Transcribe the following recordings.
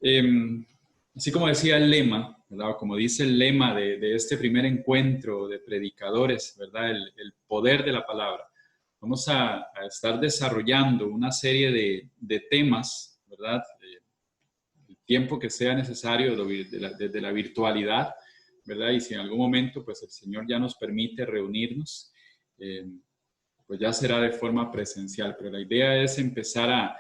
Eh, Así como decía el lema, ¿verdad? O como dice el lema de este primer encuentro de predicadores, ¿verdad? El poder de la palabra. Vamos a estar desarrollando una serie de temas, ¿verdad? El tiempo que sea necesario desde la virtualidad, ¿verdad? Y si en algún momento, pues el Señor ya nos permite reunirnos, eh, pues ya será de forma presencial. Pero la idea es empezar a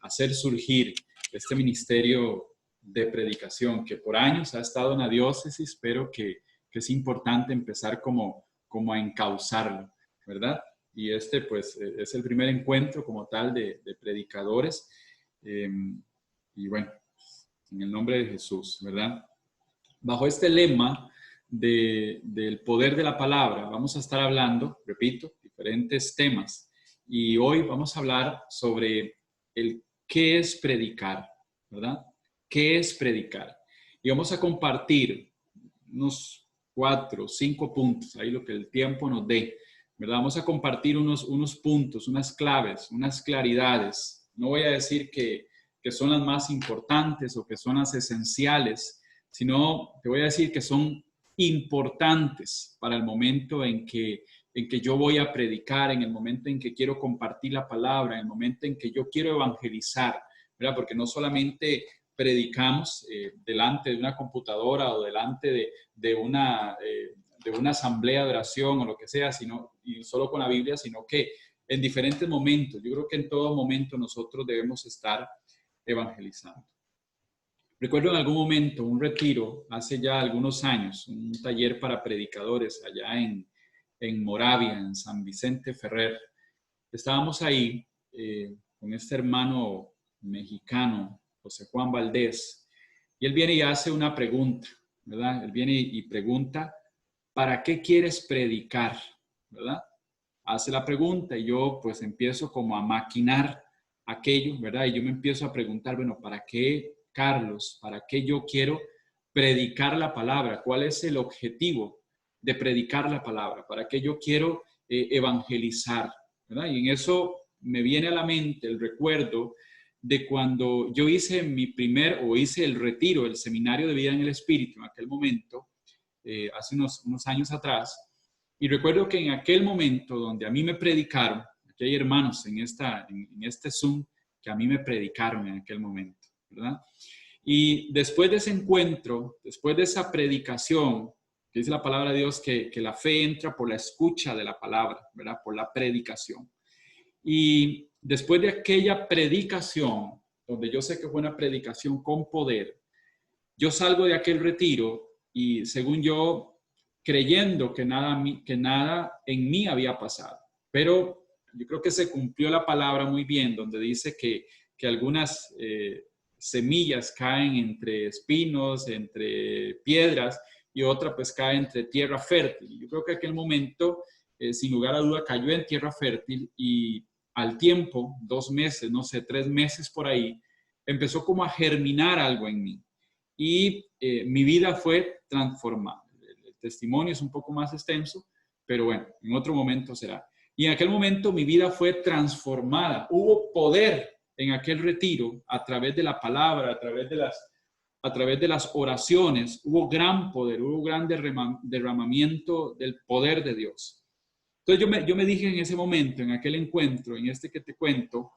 hacer surgir este ministerio de predicación que por años ha estado en la diócesis, pero que es importante empezar como a encauzarlo, ¿verdad? Y este pues es el primer encuentro como tal de predicadores. Eh, y bueno, en el nombre de Jesús, ¿verdad? Bajo este lema del poder de la palabra, vamos a estar hablando, repito, diferentes temas. Y hoy vamos a hablar sobre el qué es predicar, ¿verdad? ¿Qué es predicar? Y vamos a compartir unos 4 o 5 puntos, ahí lo que el tiempo nos dé, ¿verdad? Vamos a compartir unos puntos, unas claves, unas claridades. No voy a decir que son las más importantes o que son las esenciales, sino te voy a decir que son importantes para el momento en que yo voy a predicar, en el momento en que quiero compartir la palabra, en el momento en que yo quiero evangelizar, ¿verdad? Porque no solamente predicamos delante de una computadora o delante de una asamblea de oración o lo que sea, y solo con la Biblia, sino que en diferentes momentos, yo creo que en todo momento nosotros debemos estar evangelizando. Recuerdo en algún momento un retiro, hace ya algunos años, un taller para predicadores allá en Moravia, en San Vicente Ferrer. Estábamos ahí con este hermano mexicano, José Juan Valdés, y él viene y hace una pregunta, ¿verdad? Él viene y pregunta, ¿para qué quieres predicar? ¿Verdad? Hace la pregunta y yo pues empiezo como a maquinar aquello, ¿verdad? Y yo me empiezo a preguntar, bueno, ¿para qué, Carlos? ¿Para qué yo quiero predicar la palabra? ¿Cuál es el objetivo de predicar la palabra? ¿Para qué yo quiero evangelizar? ¿Verdad? Y en eso me viene a la mente el recuerdo de cuando yo hice hice el retiro, el seminario de vida en el Espíritu en aquel momento, hace unos años atrás, y recuerdo que en aquel momento donde a mí me predicaron, aquí hay hermanos en este Zoom que a mí me predicaron en aquel momento, ¿verdad? Y después de ese encuentro, después de esa predicación, que dice la palabra de Dios que la fe entra por la escucha de la palabra, ¿verdad? Por la predicación. Y después de aquella predicación, donde yo sé que fue una predicación con poder, yo salgo de aquel retiro y según yo, creyendo que nada en mí había pasado. Pero yo creo que se cumplió la palabra muy bien, donde dice que algunas semillas caen entre espinos, entre piedras, y otra pues cae entre tierra fértil. Yo creo que aquel momento, sin lugar a duda, cayó en tierra fértil y al tiempo, 2 meses, no sé, 3 meses por ahí, empezó como a germinar algo en mí y mi vida fue transformada. El testimonio es un poco más extenso, pero bueno, en otro momento será. Y en aquel momento mi vida fue transformada. Hubo poder en aquel retiro a través de la palabra, a través de las oraciones. Hubo gran poder, hubo gran derramamiento del poder de Dios. Entonces yo me dije en ese momento, en aquel encuentro, en este que te cuento,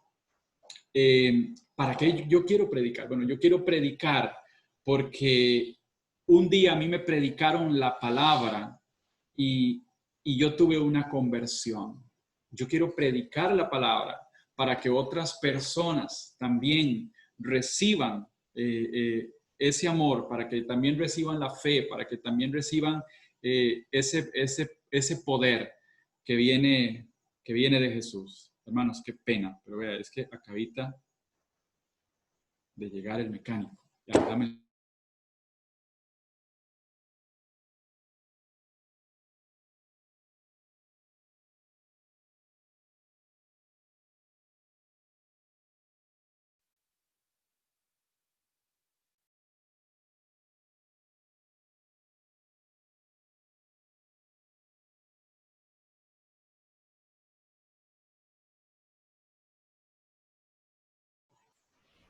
¿para qué yo quiero predicar? Bueno, yo quiero predicar porque un día a mí me predicaron la palabra y, y yo tuve una conversión. Yo quiero predicar la palabra para que otras personas también reciban ese amor, para que también reciban la fe, para que también reciban ese poder que viene de Jesús. Hermanos, qué pena, pero vea, es que acabita de llegar el mecánico. Ya, dame.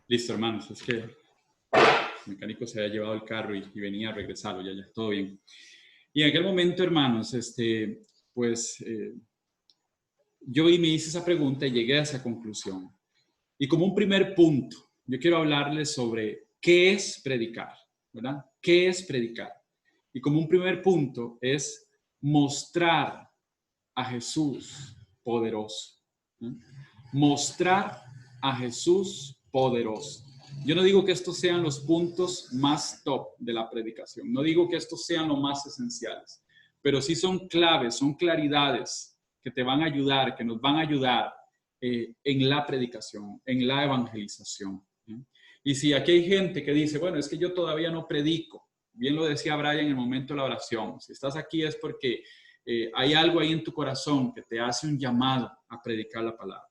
Listo, hermanos, es que el mecánico se había llevado el carro y venía a regresarlo, ya, todo bien. Y en aquel momento, hermanos, pues yo me hice esa pregunta y llegué a esa conclusión. Y como un primer punto, yo quiero hablarles sobre qué es predicar, ¿verdad? ¿Qué es predicar? Y como un primer punto es mostrar a Jesús poderoso. ¿Eh? Mostrar a Jesús poderoso. Yo no digo que estos sean los puntos más top de la predicación, no digo que estos sean los más esenciales, pero sí son claves, son claridades que te van a ayudar, que nos van a ayudar en la predicación, en la evangelización. ¿Eh? Y si aquí hay gente que dice, bueno, es que yo todavía no predico, bien lo decía Brian en el momento de la oración, si estás aquí es porque hay algo ahí en tu corazón que te hace un llamado a predicar la palabra.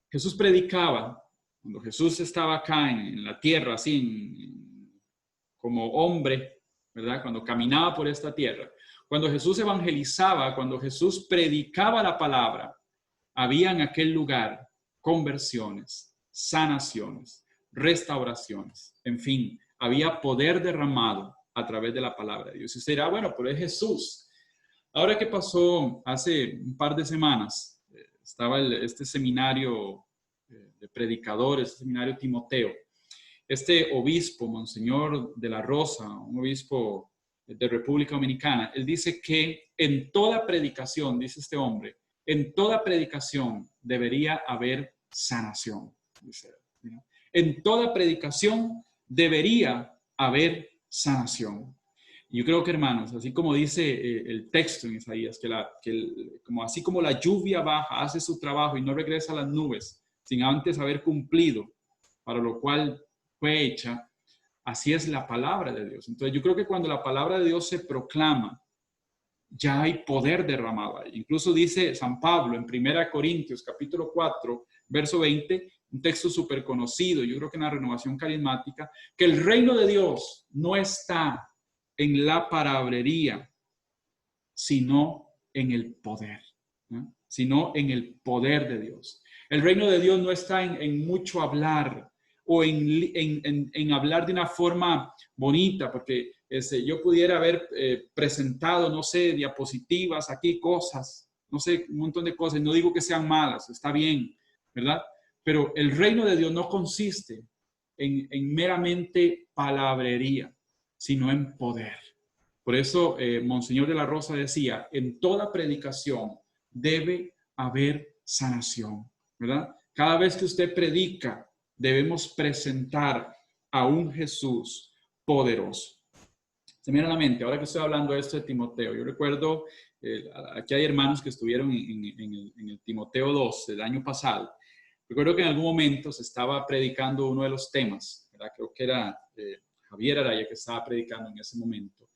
Jesús predicaba, cuando Jesús estaba acá en la tierra, así como hombre, ¿verdad? Cuando caminaba por esta tierra, cuando Jesús evangelizaba, cuando Jesús predicaba la palabra, había en aquel lugar conversiones, sanaciones, restauraciones, en fin, había poder derramado a través de la palabra de Dios. Y usted dirá, bueno, pero es Jesús. Ahora que pasó hace un par de semanas, estaba este seminario de predicadores, este seminario Timoteo. Este obispo, Monseñor de la Rosa, un obispo de República Dominicana, él dice que en toda predicación, dice este hombre, en toda predicación debería haber sanación. Dice, ¿no? En toda predicación debería haber sanación. Y yo creo que, hermanos, así como dice el texto en Isaías, como así como la lluvia baja, hace su trabajo y no regresa a las nubes sin antes haber cumplido, para lo cual fue hecha, así es la palabra de Dios. Entonces yo creo que cuando la palabra de Dios se proclama, ya hay poder derramado ahí. Incluso dice San Pablo en 1 Corintios capítulo 4, verso 20, un texto súper conocido, yo creo que en la renovación carismática, que el reino de Dios no está en la palabrería, sino en el poder, ¿no? Sino en el poder de Dios. El reino de Dios no está en mucho hablar o en hablar de una forma bonita, porque yo pudiera haber presentado, no sé, diapositivas, aquí cosas, no sé, un montón de cosas. No digo que sean malas, está bien, ¿verdad? Pero el reino de Dios no consiste en meramente palabrería, sino en poder. Por eso, Monseñor de la Rosa decía, en toda predicación debe haber sanación, ¿verdad? Cada vez que usted predica, debemos presentar a un Jesús poderoso. Se me viene a la mente, ahora que estoy hablando de esto de Timoteo, yo recuerdo, aquí hay hermanos que estuvieron en el Timoteo 2 del año pasado. Recuerdo que en algún momento se estaba predicando uno de los temas, ¿verdad? Creo que era Javier Araya que estaba predicando en ese momento.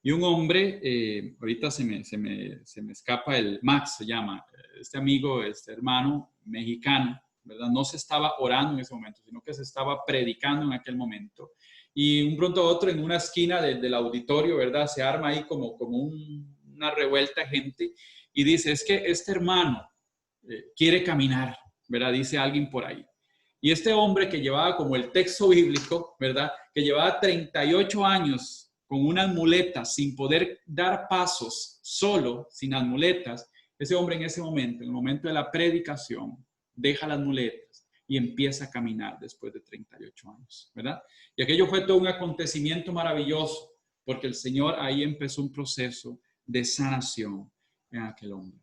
Y un hombre, ahorita se me escapa el Max, se llama, este amigo, este hermano mexicano, ¿verdad? No se estaba orando en ese momento, sino que se estaba predicando en aquel momento. Y un pronto a otro, en una esquina del auditorio, ¿verdad? Se arma ahí como una revuelta de gente y dice, es que este hermano quiere caminar, ¿verdad? Dice alguien por ahí. Y este hombre que llevaba como el texto bíblico, ¿verdad? Que llevaba 38 años con unas muletas, sin poder dar pasos solo, sin las muletas, ese hombre en ese momento, en el momento de la predicación, deja las muletas y empieza a caminar después de 38 años, ¿verdad? Y aquello fue todo un acontecimiento maravilloso, porque el Señor ahí empezó un proceso de sanación en aquel hombre.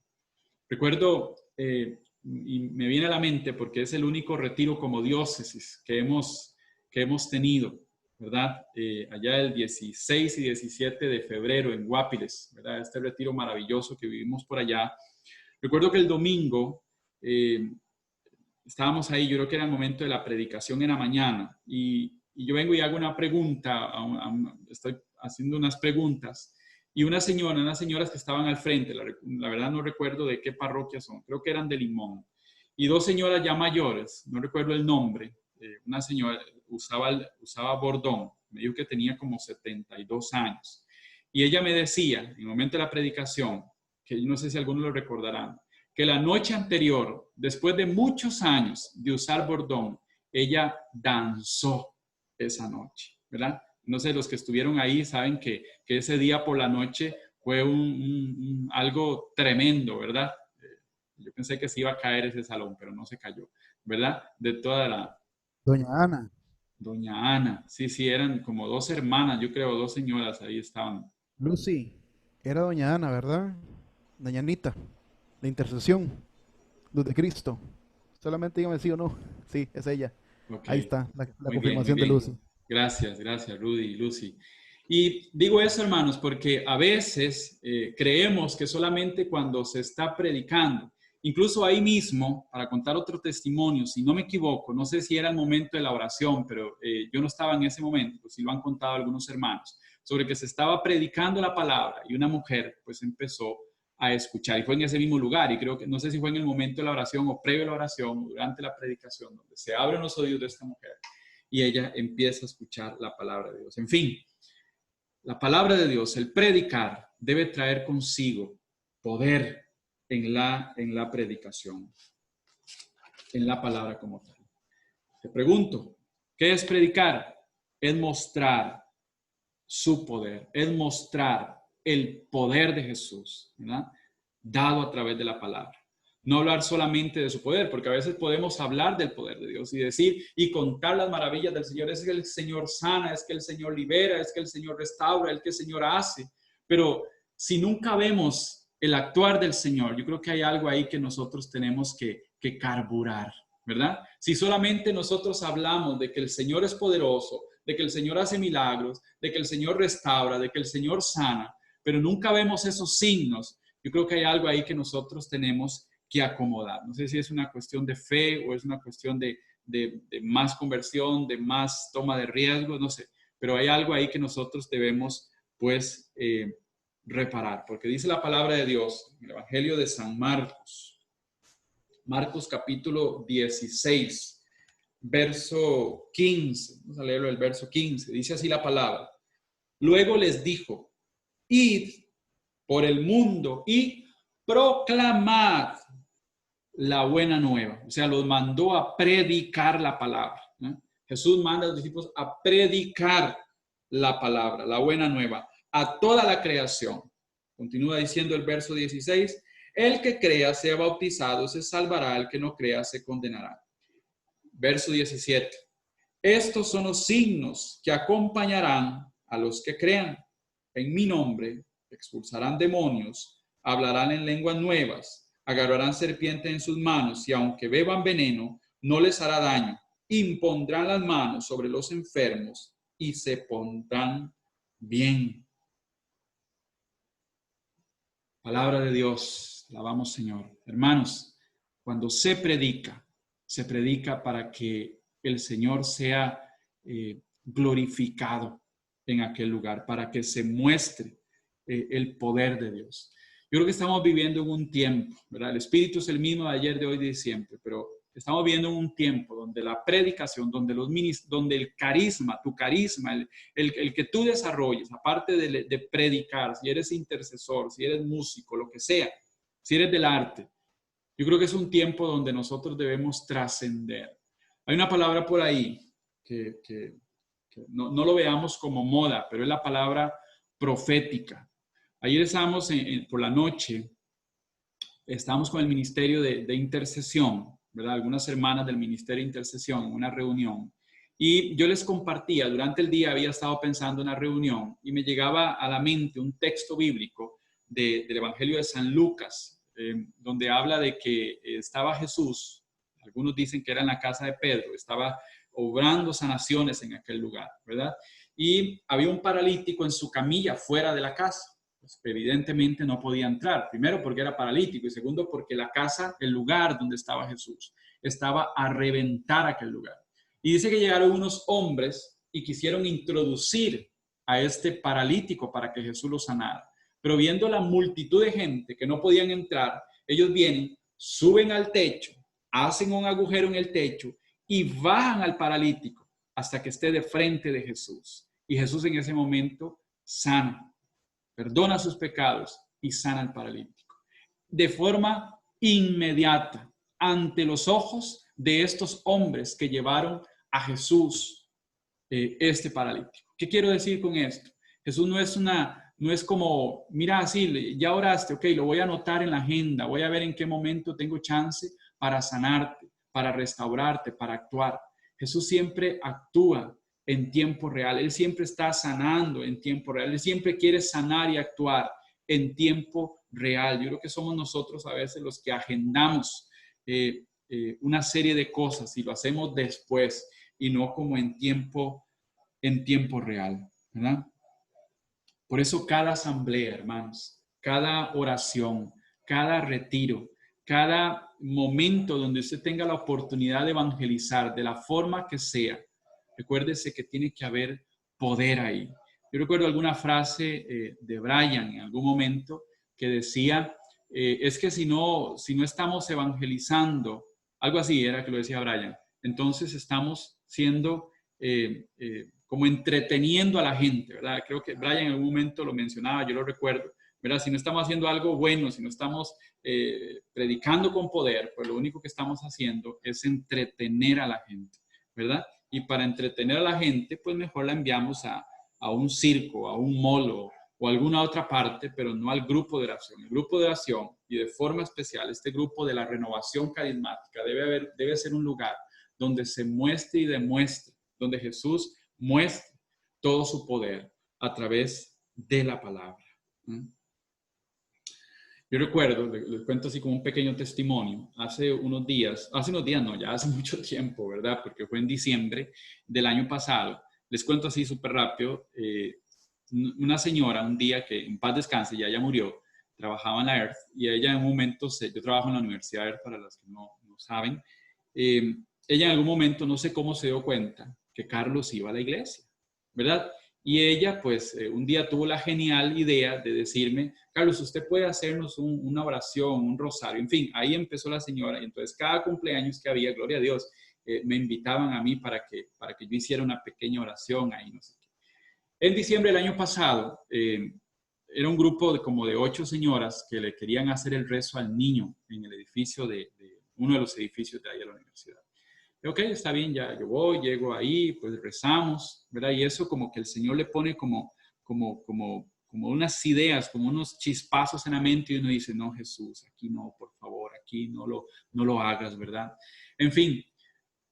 Recuerdo, y me viene a la mente porque es el único retiro como diócesis que hemos tenido, ¿verdad? Allá el 16 y 17 de febrero en Guapiles, ¿verdad? Este retiro maravilloso que vivimos por allá. Recuerdo que el domingo estábamos ahí, yo creo que era el momento de la predicación en la mañana, y yo vengo y hago una pregunta, estoy haciendo unas preguntas, y unas señoras que estaban al frente, la verdad no recuerdo de qué parroquia son, creo que eran de Limón, y dos señoras ya mayores, no recuerdo el nombre, una señora usaba bordón, me dijo que tenía como 72 años, y ella me decía, en el momento de la predicación, que yo no sé si algunos lo recordarán, que la noche anterior, después de muchos años de usar bordón, ella danzó esa noche, ¿verdad? No sé, los que estuvieron ahí saben que ese día por la noche fue algo tremendo, ¿verdad? Yo pensé que se iba a caer ese salón, pero no se cayó, ¿verdad? De toda la... Doña Ana, Doña Ana, sí, sí, eran como dos hermanas, yo creo, dos señoras ahí estaban. Lucy, era Doña Ana, ¿verdad? Doña Anita, la intercesión, luz de Cristo. Solamente dígame sí o no. Sí, es ella. Ok, Ahí está, la muy bien, muy confirmación de bien. Lucy. Gracias, gracias, Rudy y Lucy. Y digo eso, hermanos, porque a veces creemos que solamente cuando se está predicando, incluso ahí mismo, para contar otro testimonio, si no me equivoco, no sé si era el momento de la oración, pero yo no estaba en ese momento, pues sí lo han contado algunos hermanos, sobre que se estaba predicando la palabra y una mujer pues empezó a escuchar y fue en ese mismo lugar y creo que, no sé si fue en el momento de la oración o previo a la oración o durante la predicación, donde se abren los oídos de esta mujer y ella empieza a escuchar la palabra de Dios. En fin, la palabra de Dios, el predicar, debe traer consigo poder en la predicación, en la palabra como tal. Te pregunto, ¿qué es predicar? Es mostrar su poder, es mostrar el poder de Jesús, ¿verdad? Dado a través de la palabra. No hablar solamente de su poder, porque a veces podemos hablar del poder de Dios y decir y contar las maravillas del Señor. Es que el Señor sana, es que el Señor libera, es que el Señor restaura, es que el Señor hace. Pero si nunca vemos el actuar del Señor, yo creo que hay algo ahí que nosotros tenemos que carburar, ¿verdad? Si solamente nosotros hablamos de que el Señor es poderoso, de que el Señor hace milagros, de que el Señor restaura, de que el Señor sana, pero nunca vemos esos signos, yo creo que hay algo ahí que nosotros tenemos que acomodar. No sé si es una cuestión de fe o es una cuestión de más conversión, de más toma de riesgo, no sé, pero hay algo ahí que nosotros debemos pues reparar, porque dice la palabra de Dios en el Evangelio de San Marcos, Marcos capítulo 16, verso 15, vamos a leerlo el verso 15, dice así la palabra. Luego les dijo, id por el mundo y proclamad la buena nueva. O sea, los mandó a predicar la palabra, ¿no? Jesús manda a los discípulos a predicar la palabra, la buena nueva, a toda la creación. Continúa diciendo el verso 16, el que crea sea bautizado se salvará, el que no crea se condenará. Verso 17, estos son los signos que acompañarán a los que crean. En mi nombre expulsarán demonios, hablarán en lenguas nuevas, agarrarán serpientes en sus manos y aunque beban veneno, no les hará daño. Impondrán las manos sobre los enfermos y se pondrán bien. Palabra de Dios, alabamos Señor. Hermanos, cuando se predica para que el Señor sea glorificado en aquel lugar, para que se muestre el poder de Dios. Yo creo que estamos viviendo en un tiempo, ¿verdad? El Espíritu es el mismo de ayer, de hoy, de siempre, pero estamos viviendo en un tiempo donde la predicación, donde el carisma, tu carisma, el que tú desarrolles, aparte de predicar, si eres intercesor, si eres músico, lo que sea, si eres del arte, yo creo que es un tiempo donde nosotros debemos trascender. Hay una palabra por ahí que no lo veamos como moda, pero es la palabra profética. Ayer estábamos por la noche, estábamos con el ministerio de intercesión, ¿verdad? Algunas hermanas del ministerio de intercesión en una reunión. Y yo les compartía, durante el día había estado pensando en una reunión y me llegaba a la mente un texto bíblico del Evangelio de San Lucas, donde habla de que estaba Jesús, algunos dicen que era en la casa de Pedro, estaba obrando sanaciones en aquel lugar, ¿verdad? Y había un paralítico en su camilla fuera de la casa. Pues evidentemente no podía entrar, primero porque era paralítico y segundo porque la casa, el lugar donde estaba Jesús, estaba a reventar aquel lugar. Y dice que llegaron unos hombres y quisieron introducir a este paralítico para que Jesús lo sanara. Pero viendo la multitud de gente que no podían entrar, ellos vienen, suben al techo, hacen un agujero en el techo y bajan al paralítico hasta que esté de frente de Jesús. Y Jesús en ese momento sana, perdona sus pecados y sana al paralítico. De forma inmediata, ante los ojos de estos hombres que llevaron a Jesús, este paralítico. ¿Qué quiero decir con esto? Jesús no es como, mira, así, ya oraste, ok, lo voy a anotar en la agenda, voy a ver en qué momento tengo chance para sanarte, para restaurarte, para actuar. Jesús siempre actúa en tiempo real. Él siempre está sanando en tiempo real. Él siempre quiere sanar y actuar en tiempo real. Yo creo que somos nosotros a veces los que agendamos una serie de cosas y lo hacemos después y no como en tiempo real, ¿verdad? Por eso cada asamblea, hermanos, cada oración, cada retiro, cada momento donde usted tenga la oportunidad de evangelizar de la forma que sea, recuérdese que tiene que haber poder ahí. Yo recuerdo alguna frase de Brian en algún momento que decía, es que si no estamos evangelizando, algo así era que lo decía Brian, entonces estamos siendo como entreteniendo a la gente, ¿verdad? Creo que Brian en algún momento lo mencionaba, yo lo recuerdo, ¿verdad? Si no estamos haciendo algo bueno, si no estamos predicando con poder, pues lo único que estamos haciendo es entretener a la gente, ¿verdad? Y para entretener a la gente, pues mejor la enviamos a un circo, a un mall o alguna otra parte, pero no al grupo de oración. El grupo de oración, y de forma especial, este grupo de la renovación carismática debe ser un lugar donde se muestre y demuestre, donde Jesús muestre todo su poder a través de la palabra. Yo recuerdo, les cuento así como un pequeño testimonio, hace unos días no, ya hace mucho tiempo, ¿verdad? Porque fue en diciembre del año pasado. Les cuento así súper rápido, una señora un día que en paz descanse, ya ella murió, trabajaba en la Earth y ella en un momento, yo trabajo en la Universidad Earth para los que no saben, ella en algún momento no sé cómo se dio cuenta que Carlos iba a la iglesia, ¿verdad? Y ella, pues, un día tuvo la genial idea de decirme, Carlos, usted puede hacernos una oración, un rosario, en fin, ahí empezó la señora. Y entonces cada cumpleaños que había, gloria a Dios, me invitaban a mí para que yo hiciera una pequeña oración ahí, no sé qué. En diciembre del año pasado, era un grupo como de 8 señoras que le querían hacer el rezo al niño en el edificio de uno de los edificios de ahí de la universidad. Ok, está bien, ya yo voy, llego ahí, pues rezamos, ¿verdad? Y eso como que el Señor le pone como unas ideas, como unos chispazos en la mente y uno dice, no, Jesús, aquí no, por favor, aquí no lo hagas, ¿verdad? En fin,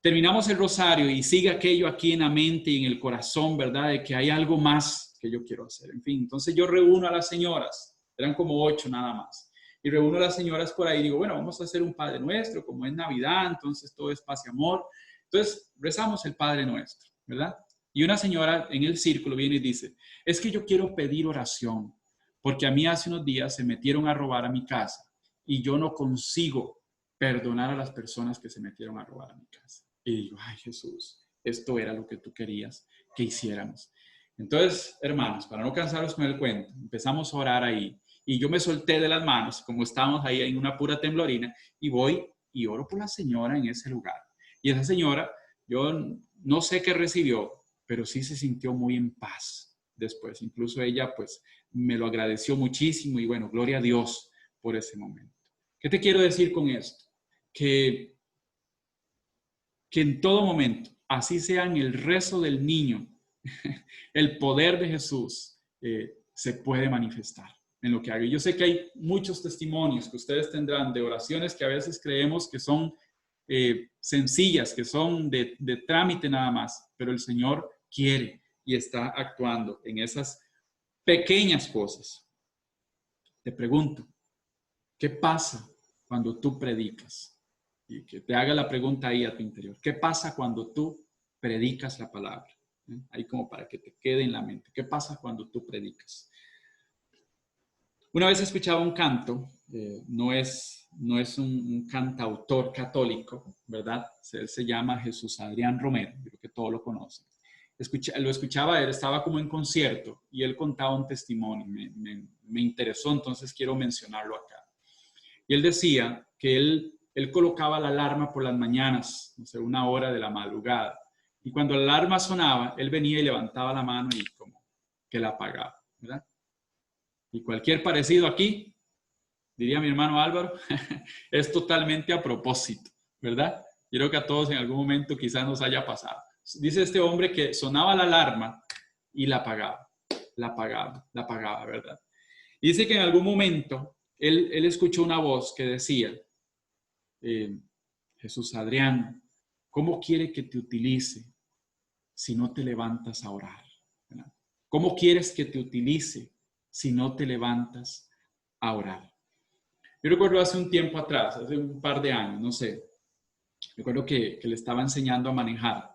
terminamos el rosario y sigue aquello aquí en la mente y en el corazón, ¿verdad? De que hay algo más que yo quiero hacer. En fin, entonces yo reúno a las señoras, eran como 8 nada más. Y reúno a las señoras por ahí y digo, bueno, vamos a hacer un Padre Nuestro, como es Navidad, entonces todo es paz y amor. Entonces rezamos el Padre Nuestro, ¿verdad? Y una señora en el círculo viene y dice, es que yo quiero pedir oración, porque a mí hace unos días se metieron a robar a mi casa y yo no consigo perdonar a las personas que se metieron a robar a mi casa. Y digo, ay Jesús, esto era lo que tú querías que hiciéramos. Entonces, hermanos, para no cansaros con el cuento, empezamos a orar ahí. Y yo me solté de las manos, como estábamos ahí en una pura temblorina, y voy y oro por la señora en ese lugar. Y esa señora, yo no sé qué recibió, pero sí se sintió muy en paz después. Incluso ella, pues, me lo agradeció muchísimo y bueno, gloria a Dios por ese momento. ¿Qué te quiero decir con esto? Que en todo momento, así sea en el rezo del niño, el poder de Jesús se puede manifestar en lo que haga. Yo sé que hay muchos testimonios que ustedes tendrán de oraciones que a veces creemos que son sencillas, que son de trámite nada más, pero el Señor quiere y está actuando en esas pequeñas cosas. Te pregunto, ¿qué pasa cuando tú predicas? Y que te haga la pregunta ahí a tu interior. ¿Qué pasa cuando tú predicas la palabra? Ahí como para que te quede en la mente. ¿Qué pasa cuando tú predicas? Una vez escuchaba un canto, no es un cantautor católico, ¿verdad? Él se llama Jesús Adrián Romero, creo que todos lo conocen. Lo escuchaba, él estaba como en concierto y él contaba un testimonio, me interesó, entonces quiero mencionarlo acá. Y él decía que él colocaba la alarma por las mañanas, no sé, 1 hora de la madrugada. Y cuando la alarma sonaba, él venía y levantaba la mano y como que la apagaba, ¿verdad? Y cualquier parecido aquí, diría mi hermano Álvaro, es totalmente a propósito, ¿verdad? Yo creo que a todos en algún momento quizás nos haya pasado. Dice este hombre que sonaba la alarma y la apagaba, la apagaba, la apagaba, ¿verdad? Y dice que en algún momento él escuchó una voz que decía, Jesús Adrián, ¿cómo quiere que te utilice si no te levantas a orar? ¿Verdad? ¿Cómo quieres que te utilice si no te levantas a orar? Yo recuerdo hace un tiempo atrás, hace un par de años, no sé, recuerdo que le estaba enseñando a manejar,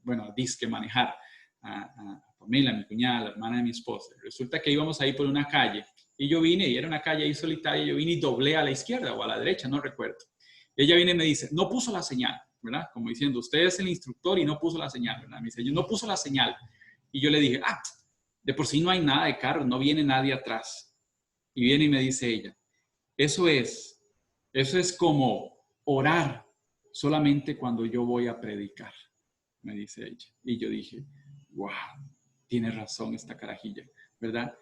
bueno, a disque manejar a Pamela, mi cuñada, la hermana de mi esposa. Resulta que íbamos ahí por una calle y yo vine, y era una calle ahí solitaria, yo vine y doblé a la izquierda o a la derecha, no recuerdo. Y ella viene y me dice, no puso la señal, ¿verdad? Como diciendo, usted es el instructor y no puso la señal, ¿verdad? Me dice, yo no puso la señal. Y yo le dije, de por sí no hay nada de carro, no viene nadie atrás. Y viene y me dice ella, eso es como orar solamente cuando yo voy a predicar, me dice ella. Y yo dije, wow, tiene razón esta carajilla, ¿verdad?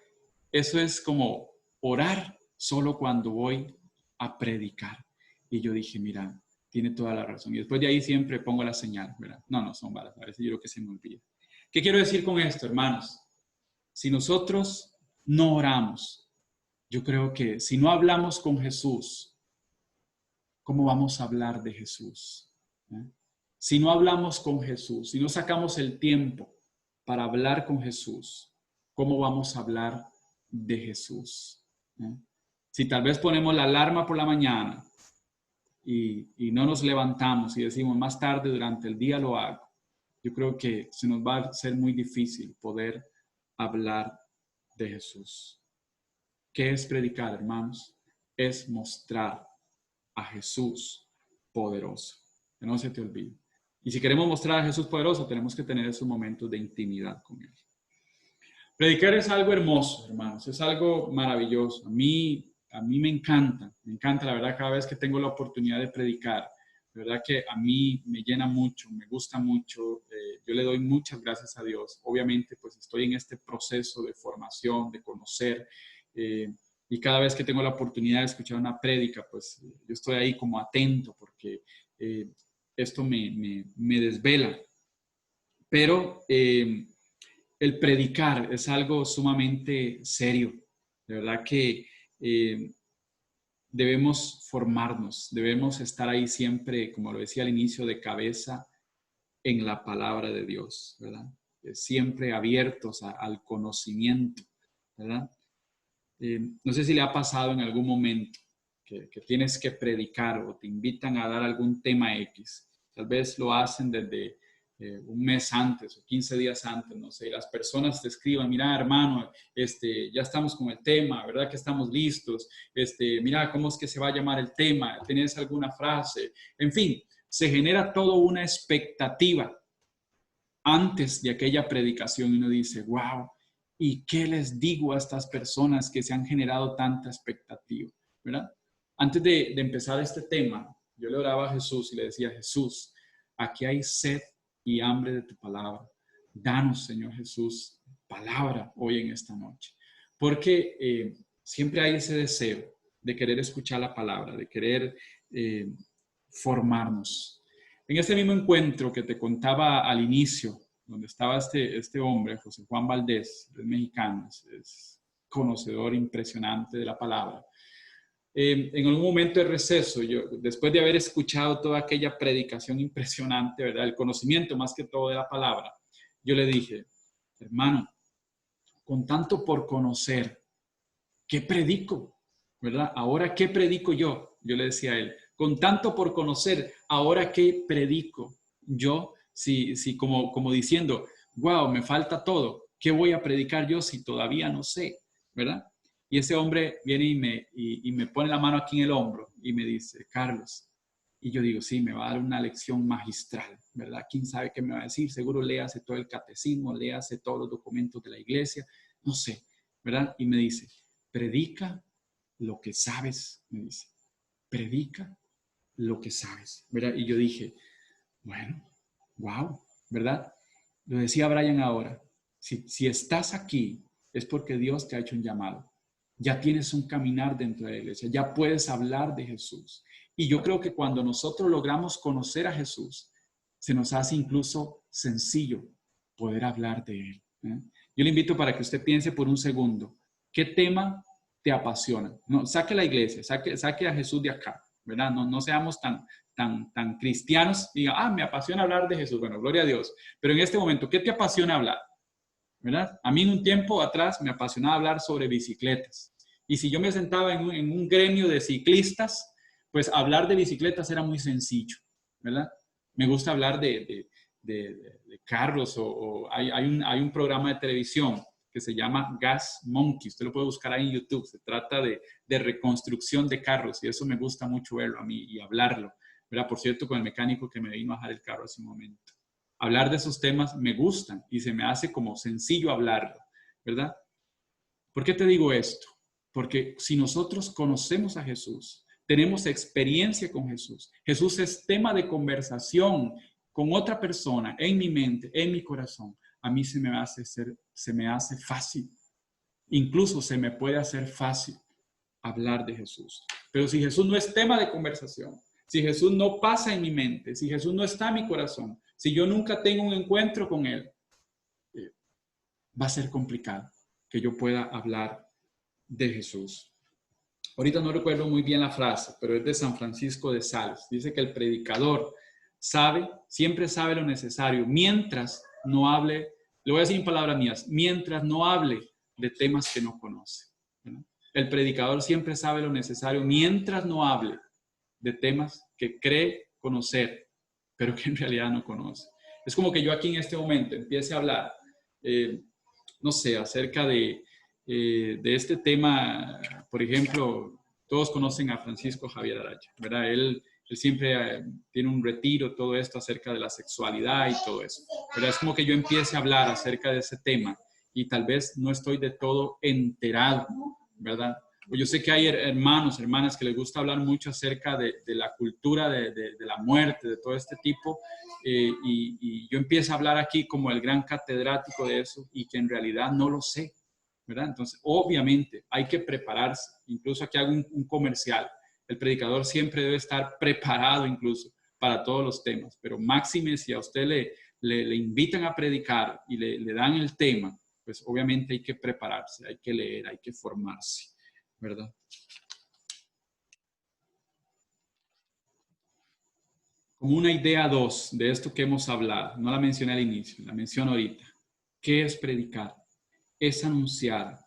Eso es como orar solo cuando voy a predicar. Y yo dije, mira, tiene toda la razón. Y después de ahí siempre pongo la señal, ¿verdad? No, son balas, a veces yo creo que se me olvida. ¿Qué quiero decir con esto, hermanos? Si nosotros no oramos, yo creo que si no hablamos con Jesús, ¿cómo vamos a hablar de Jesús? Si no hablamos con Jesús, si no sacamos el tiempo para hablar con Jesús, ¿cómo vamos a hablar de Jesús? Si tal vez ponemos la alarma por la mañana y no nos levantamos y decimos más tarde durante el día lo hago, yo creo que se nos va a ser muy difícil poder hablar de Jesús. ¿Qué es predicar, hermanos? Es mostrar a Jesús poderoso. Que no se te olvide. Y si queremos mostrar a Jesús poderoso, tenemos que tener esos momentos de intimidad con Él. Predicar es algo hermoso, hermanos. Es algo maravilloso. A mí me encanta la verdad, cada vez que tengo la oportunidad de predicar. La verdad que a mí me llena mucho, me gusta mucho. Yo le doy muchas gracias a Dios. Obviamente, pues estoy en este proceso de formación, de conocer. Y cada vez que tengo la oportunidad de escuchar una prédica, pues yo estoy ahí como atento porque esto me desvela. Pero el predicar es algo sumamente serio. De verdad que debemos formarnos, debemos estar ahí siempre, como lo decía al inicio, de cabeza en la palabra de Dios, ¿verdad? Siempre abiertos al conocimiento, ¿verdad? No sé si le ha pasado en algún momento que tienes que predicar o te invitan a dar algún tema X. Tal vez lo hacen desde un mes antes o 15 días antes, no sé, y las personas te escriban, mira, hermano, ya estamos con el tema, ¿verdad que estamos listos? Mira, ¿cómo es que se va a llamar el tema? ¿Tienes alguna frase? En fin, se genera toda una expectativa antes de aquella predicación y uno dice, wow, ¿y qué les digo a estas personas que se han generado tanta expectativa? ¿Verdad? Antes de empezar este tema, yo le oraba a Jesús y le decía, Jesús, aquí hay sed y hambre de tu palabra. Danos, Señor Jesús, palabra hoy en esta noche. Porque siempre hay ese deseo de querer escuchar la palabra, de querer formarnos. En este mismo encuentro que te contaba al inicio, donde estaba este hombre, José Juan Valdés, es mexicano, es conocedor impresionante de la palabra. En algún momento de receso, yo, después de haber escuchado toda aquella predicación impresionante, ¿verdad? El conocimiento más que todo de la palabra, yo le dije, hermano, con tanto por conocer, ¿qué predico? ¿Verdad? Ahora, ¿qué predico yo? Yo le decía a él, con tanto por conocer, ahora, ¿qué predico yo? Si como diciendo, wow, me falta todo, ¿qué voy a predicar yo si todavía no sé? ¿Verdad? Y ese hombre viene y me pone la mano aquí en el hombro y me dice, Carlos, y yo digo, sí, me va a dar una lección magistral, ¿verdad? ¿Quién sabe qué me va a decir? Seguro léase todo el catecismo, léase todos los documentos de la iglesia, no sé, ¿verdad? Y me dice, predica lo que sabes, me dice. Predica lo que sabes, ¿verdad? Y yo dije, bueno, wow, ¿verdad? Lo decía Brian ahora, si estás aquí es porque Dios te ha hecho un llamado. Ya tienes un caminar dentro de la iglesia, ya puedes hablar de Jesús. Y yo creo que cuando nosotros logramos conocer a Jesús, se nos hace incluso sencillo poder hablar de Él. Yo le invito para que usted piense por un segundo, ¿qué tema te apasiona? No, saque la iglesia, saque a Jesús de acá, ¿verdad? No seamos tan cristianos y digan, me apasiona hablar de Jesús. Bueno, gloria a Dios. Pero en este momento, ¿qué te apasiona hablar? ¿Verdad? A mí en un tiempo atrás me apasionaba hablar sobre bicicletas. Y si yo me sentaba en un gremio de ciclistas, pues hablar de bicicletas era muy sencillo, ¿verdad? Me gusta hablar de carros o hay un programa de televisión que se llama Gas Monkey. Usted lo puede buscar ahí en YouTube. Se trata de reconstrucción de carros y eso me gusta mucho verlo a mí y hablarlo, ¿verdad? Por cierto, con el mecánico que me vino a dejar el carro hace un momento. Hablar de esos temas me gustan y se me hace como sencillo hablarlo, ¿verdad? ¿Por qué te digo esto? Porque si nosotros conocemos a Jesús, tenemos experiencia con Jesús, Jesús es tema de conversación con otra persona en mi mente, en mi corazón, a mí se me hace fácil, incluso se me puede hacer fácil hablar de Jesús. Pero si Jesús no es tema de conversación, si Jesús no pasa en mi mente, si Jesús no está en mi corazón, si yo nunca tengo un encuentro con Él, va a ser complicado que yo pueda hablar de Jesús. Ahorita no recuerdo muy bien la frase, pero es de San Francisco de Sales. Dice que el predicador siempre sabe lo necesario, mientras no hable, le voy a decir en palabras mías, mientras no hable de temas que no conoce. ¿No? El predicador siempre sabe lo necesario, mientras no hable de temas que cree conocer, pero que en realidad no conoce. Es como que yo aquí en este momento empiece a hablar, no sé, acerca de este tema. Por ejemplo, todos conocen a Francisco Javier Araya, ¿verdad? Él siempre tiene un retiro, todo esto acerca de la sexualidad y todo eso, ¿verdad? Es como que yo empiece a hablar acerca de ese tema y tal vez no estoy de todo enterado, ¿verdad? Yo sé que hay hermanos, hermanas que les gusta hablar mucho acerca de la cultura de la muerte, de todo este tipo, y yo empiezo a hablar aquí como el gran catedrático de eso y que en realidad no lo sé, ¿verdad? Entonces, obviamente hay que prepararse. Incluso aquí hago un comercial. El predicador siempre debe estar preparado incluso para todos los temas, pero máxime si a usted le invitan a predicar y le dan el tema, pues obviamente hay que prepararse, hay que leer, hay que formarse, ¿verdad? Como una idea 2 de esto que hemos hablado, no la mencioné al inicio, la menciono ahorita. ¿Qué es predicar? Es anunciar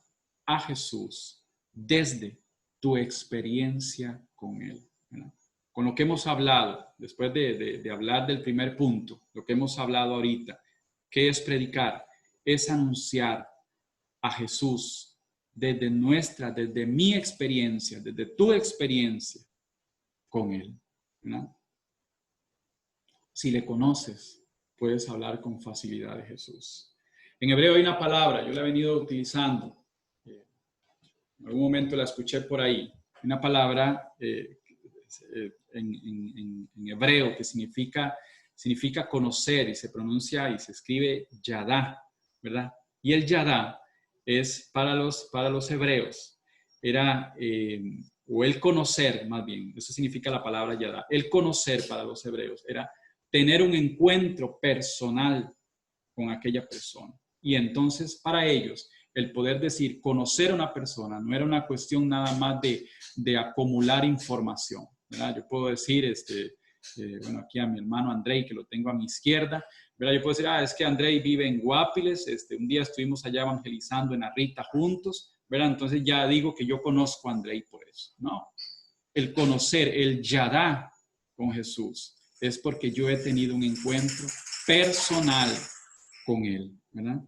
a Jesús desde tu experiencia con Él, ¿verdad? Con lo que hemos hablado, después de hablar del primer punto, lo que hemos hablado ahorita, ¿qué es predicar? Es anunciar a Jesús desde mi experiencia, desde tu experiencia con Él, ¿verdad? Si le conoces, puedes hablar con facilidad de Jesús. En hebreo hay una palabra, yo la he venido utilizando, en algún momento la escuché por ahí, una palabra en hebreo que significa conocer y se pronuncia y se escribe yadá, ¿verdad? Y el yadá es para los hebreos, era, o el conocer más bien, eso significa la palabra yadá, el conocer para los hebreos era tener un encuentro personal con aquella persona. Y entonces para ellos el poder decir conocer a una persona no era una cuestión nada más de acumular información, ¿verdad? Yo puedo decir, bueno, aquí a mi hermano Andrei, que lo tengo a mi izquierda, ¿verdad? Yo puedo decir, es que Andrei vive en Guapiles, un día estuvimos allá evangelizando en Arrita juntos, ¿verdad? Entonces ya digo que yo conozco a Andrei por eso. No, el conocer, el yadá con Jesús, es porque yo he tenido un encuentro personal con Él, ¿verdad?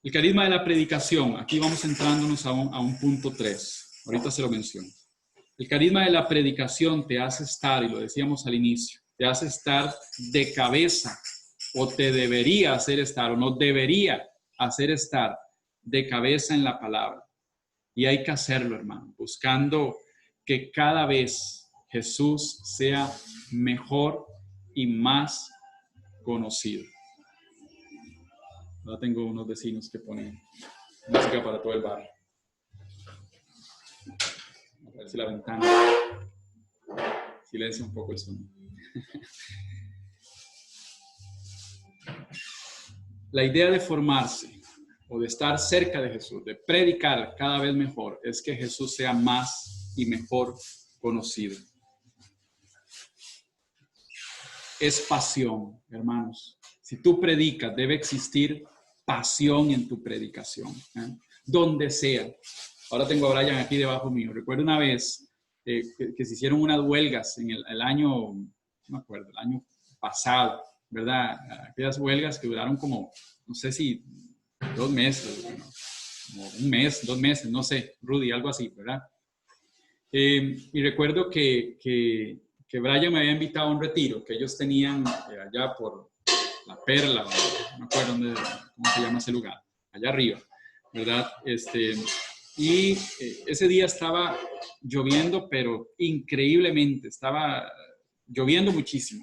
El carisma de la predicación, aquí vamos entrándonos a un punto 3, ahorita se lo menciono. El carisma de la predicación te hace estar, y lo decíamos al inicio, te hace estar de cabeza, o te debería hacer estar, o no debería hacer estar de cabeza en la palabra. Y hay que hacerlo, hermano, buscando que cada vez Jesús sea mejor y más conocido. Ahora tengo unos vecinos que ponen música para todo el barrio. A ver si la ventana silencia un poco el sonido. La idea de formarse o de estar cerca de Jesús, de predicar cada vez mejor, es que Jesús sea más y mejor conocido. Es pasión, hermanos. Si tú predicas, debe existir pasión en tu predicación, donde sea. Ahora tengo a Brian aquí debajo mío. Recuerdo una vez que se hicieron unas huelgas en el año, no me acuerdo, el año pasado, ¿verdad? Aquellas huelgas que duraron como, no sé si 2 meses, bueno, como 1 mes, 2 meses, no sé, Rudy, algo así, ¿verdad? Y recuerdo que Brian me había invitado a un retiro que ellos tenían allá por La Perla, no me acuerdo cómo se llama ese lugar, allá arriba, ¿verdad? Y ese día estaba lloviendo, pero increíblemente, estaba lloviendo muchísimo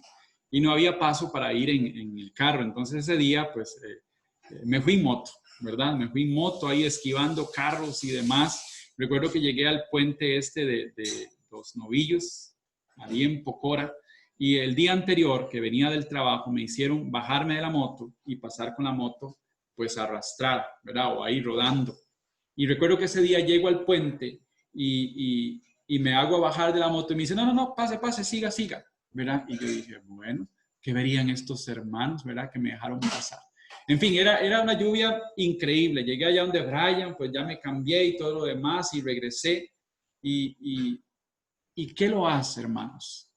y no había paso para ir en el carro. Entonces ese día, pues, me fui en moto, ¿verdad? Me fui en moto ahí esquivando carros y demás. Recuerdo que llegué al puente de Los Novillos, ahí en Pocora, y el día anterior que venía del trabajo me hicieron bajarme de la moto y pasar con la moto, pues, arrastrar, ¿verdad? O ahí rodando. Y recuerdo que ese día llego al puente y me hago bajar de la moto y me dice, no, pase, siga, ¿verdad? Y yo dije, bueno, ¿qué verían estos hermanos, ¿verdad? Que me dejaron pasar. En fin, era una lluvia increíble. Llegué allá donde Brian, pues ya me cambié y todo lo demás y regresé. ¿Y qué lo hace, hermanos?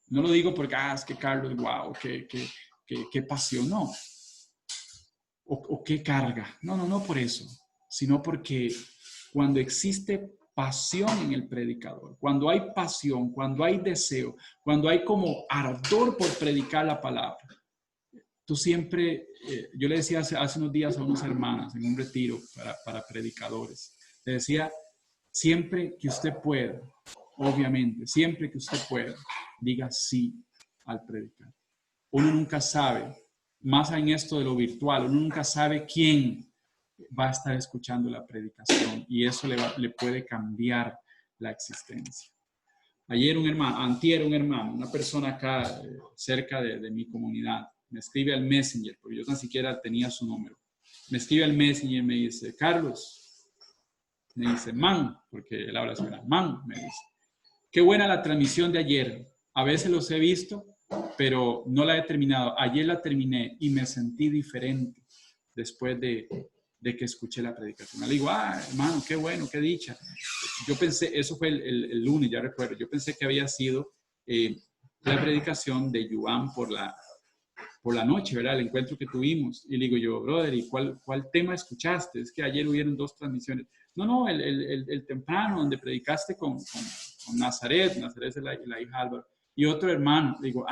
No lo digo porque, es que Carlos, wow, qué pasión, no. O qué carga. No por eso, sino porque cuando existe pasión en el predicador, cuando hay pasión, cuando hay deseo, cuando hay como ardor por predicar la palabra, tú siempre, yo le decía hace unos días a unas hermanas en un retiro para predicadores, le decía, siempre que usted pueda, obviamente, siempre que usted pueda, diga sí al predicar. Uno nunca sabe, más en esto de lo virtual, uno nunca sabe quién va a estar escuchando la predicación y eso le puede cambiar la existencia. Antier un hermano, una persona acá cerca de mi comunidad, me escribe al Messenger, porque yo tan siquiera tenía su número. Me escribe al Messenger y me dice, Carlos, me dice, man, porque él habla español, man, me dice, qué buena la transmisión de ayer. A veces los he visto, pero no la he terminado. Ayer la terminé y me sentí diferente después de que escuché la predicación. Le digo, hermano, qué bueno, qué dicha. Yo pensé, eso fue el lunes, ya recuerdo, yo pensé que había sido la predicación de Yuan por la noche, ¿verdad? El encuentro que tuvimos. Y le digo yo, brother, ¿y cuál tema escuchaste? Es que ayer hubieron 2 transmisiones. No, el temprano, donde predicaste con Nazaret es la hija de Álvaro. Y otro hermano, le digo,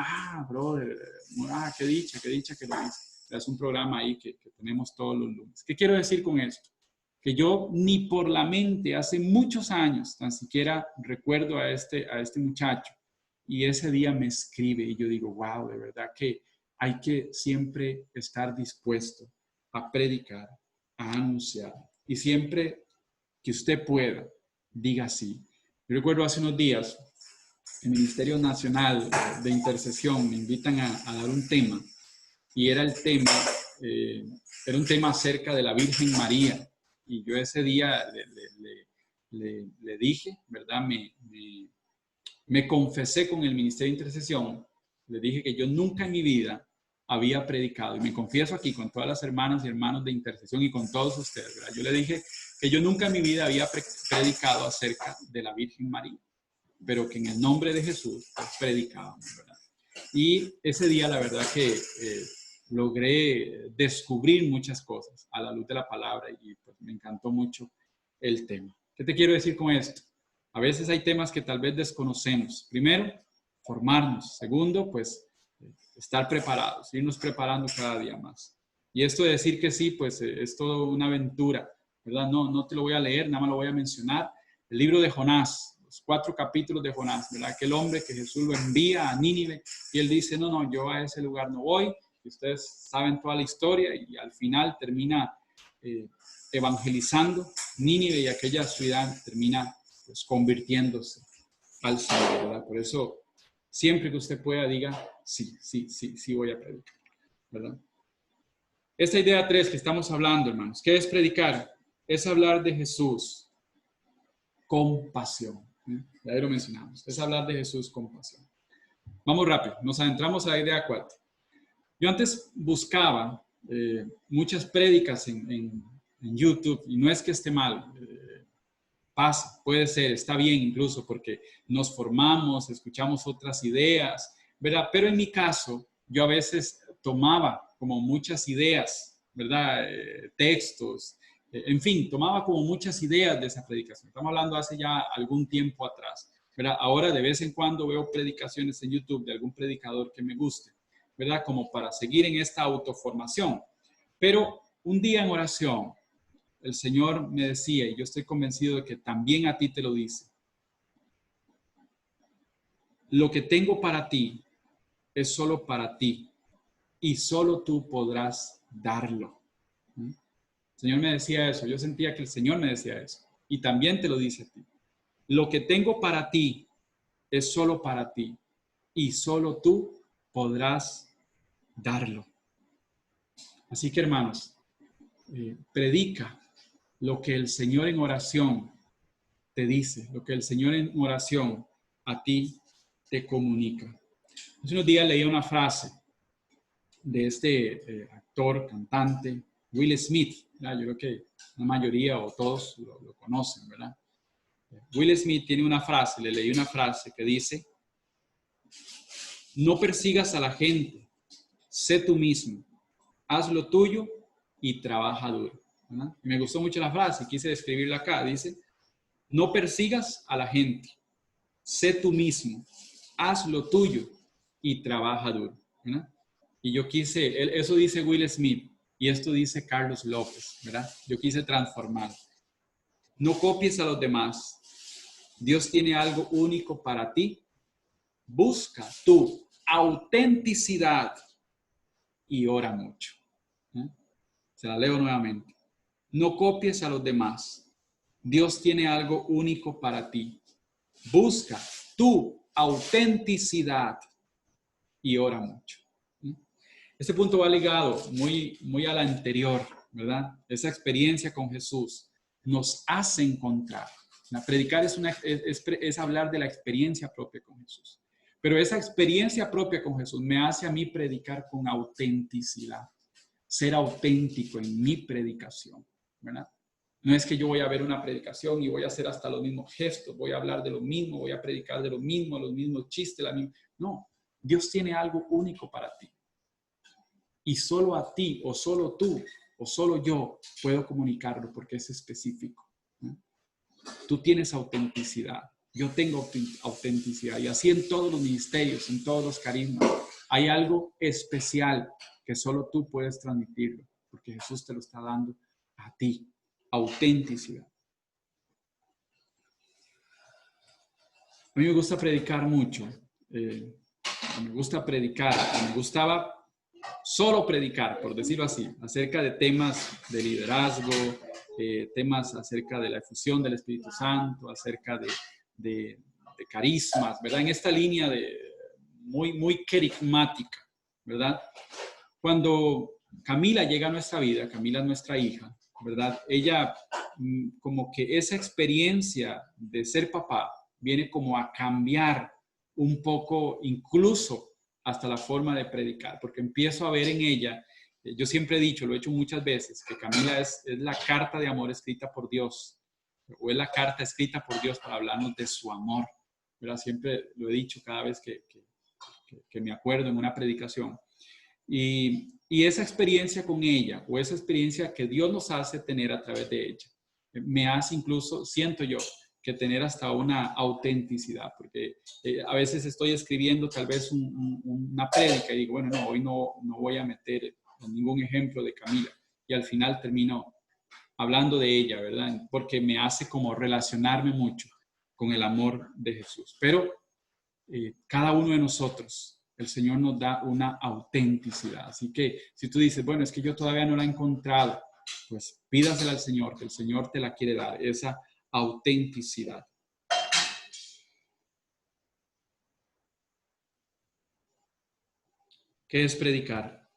brother, qué dicha que lo hice. Es un programa ahí que tenemos todos los lunes. ¿Qué quiero decir con esto? Que yo ni por la mente, hace muchos años, tan siquiera recuerdo a este muchacho, y ese día me escribe y yo digo, wow, de verdad que hay que siempre estar dispuesto a predicar, a anunciar, y siempre que usted pueda, diga sí. Yo recuerdo hace unos días, el Ministerio Nacional de Intercesión me invitan a dar un tema, y era un tema acerca de la Virgen María. Y yo ese día le dije, ¿verdad? Me confesé con el Ministerio de Intercesión, le dije que yo nunca en mi vida había predicado, y me confieso aquí con todas las hermanas y hermanos de intercesión y con todos ustedes, ¿verdad? Yo le dije que yo nunca en mi vida había predicado acerca de la Virgen María, pero que en el nombre de Jesús pues, predicábamos, ¿verdad? Y ese día la verdad que logré descubrir muchas cosas a la luz de la palabra y pues me encantó mucho el tema. ¿Qué te quiero decir con esto? A veces hay temas que tal vez desconocemos. Primero, formarnos. Segundo, pues estar preparados, irnos preparando cada día más. Y esto de decir que sí, pues es toda una aventura, ¿verdad? No te lo voy a leer, nada más lo voy a mencionar. El libro de Jonás, los 4 capítulos de Jonás, ¿verdad? Aquel hombre que Jesús lo envía a Nínive y él dice, no, yo a ese lugar no voy. Y ustedes saben toda la historia y al final termina evangelizando Nínive y aquella ciudad termina pues, convirtiéndose al Señor, ¿verdad? Por eso, siempre que usted pueda, diga, sí, sí, sí, sí voy a predicar, ¿verdad? Esta idea 3 que estamos hablando, hermanos, ¿qué es predicar? Es hablar de Jesús con pasión. Ya lo mencionamos, es hablar de Jesús con pasión. Vamos rápido, nos adentramos a la idea 4. Yo antes buscaba muchas prédicas en YouTube, y no es que esté mal, pasa, puede ser, está bien incluso, porque nos formamos, escuchamos otras ideas, ¿verdad? Pero en mi caso, yo a veces tomaba como muchas ideas, ¿verdad? Textos, en fin, tomaba como muchas ideas de esa predicación. Estamos hablando hace ya algún tiempo atrás, ¿verdad? Ahora de vez en cuando veo predicaciones en YouTube de algún predicador que me guste, ¿verdad? Como para seguir en esta autoformación. Pero un día en oración, el Señor me decía, y yo estoy convencido de que también a ti te lo dice, lo que tengo para ti es solo para ti y solo tú podrás darlo. ¿Mm? El Señor me decía eso, yo sentía que el Señor me decía eso, y también te lo dice a ti. Lo que tengo para ti es solo para ti y solo tú podrás darlo. Así que, hermanos, predica lo que el Señor en oración te dice, lo que el Señor en oración a ti te comunica. Hace unos días leí una frase de este actor, cantante, Will Smith, ¿verdad? Yo creo que la mayoría o todos lo conocen, ¿verdad? Will Smith tiene una frase, le leí una frase que dice, no persigas a la gente, sé tú mismo, haz lo tuyo y trabaja duro. ¿Verdad? Y me gustó mucho la frase, quise describirla acá, dice, no persigas a la gente, sé tú mismo, haz lo tuyo y trabaja duro. ¿Verdad? Y yo quise, eso dice Will Smith y esto dice Carlos López, ¿verdad? Yo quise transformar. No copies a los demás. Dios tiene algo único para ti. Busca tu autenticidad y ora mucho. ¿Eh? Se la leo nuevamente. No copies a los demás. Dios tiene algo único para ti. Busca tu autenticidad y ora mucho. Este punto va ligado muy a la anterior, ¿verdad? Esa experiencia con Jesús nos hace encontrar. Predicar es hablar de la experiencia propia con Jesús. Pero esa experiencia propia con Jesús me hace a mí predicar con autenticidad. Ser auténtico en mi predicación, ¿verdad? No es que yo voy a ver una predicación y voy a hacer hasta los mismos gestos, voy a hablar de lo mismo, voy a predicar de lo mismo, los mismos chistes, no, Dios tiene algo único para ti. Y solo a ti, o solo tú, o solo yo puedo comunicarlo porque es específico. ¿No? Tú tienes autenticidad, yo tengo autenticidad. Y así en todos los ministerios, en todos los carismas, hay algo especial que solo tú puedes transmitirlo, porque Jesús te lo está dando a ti. Autenticidad. A mí me gusta predicar mucho. Me gusta predicar. Me gustaba solo predicar, por decirlo así, acerca de temas de liderazgo, temas acerca de la efusión del Espíritu Santo, acerca de carismas, ¿verdad? En esta línea muy carismática, ¿verdad? Cuando Camila llega a nuestra vida, Camila es nuestra hija, ¿verdad? Ella, como que esa experiencia de ser papá viene como a cambiar un poco, incluso hasta la forma de predicar, porque empiezo a ver en ella, yo siempre he dicho, lo he hecho muchas veces, que Camila es la carta de amor escrita por Dios, o es la carta escrita por Dios para hablarnos de su amor, ¿verdad? Siempre lo he dicho cada vez que me acuerdo en una predicación. Y esa experiencia con ella, o esa experiencia que Dios nos hace tener a través de ella, me hace incluso, siento yo, que tener hasta una autenticidad, porque a veces estoy escribiendo tal vez una prédica y digo, bueno, no, hoy no voy a meter ningún ejemplo de Camila, y al final termino hablando de ella, ¿verdad? Porque me hace como relacionarme mucho con el amor de Jesús. Pero cada uno de nosotros, el Señor nos da una autenticidad. Así que si tú dices, bueno, es que yo todavía no la he encontrado, pues pídasela al Señor, que el Señor te la quiere dar, esa autenticidad. ¿Qué es predicar?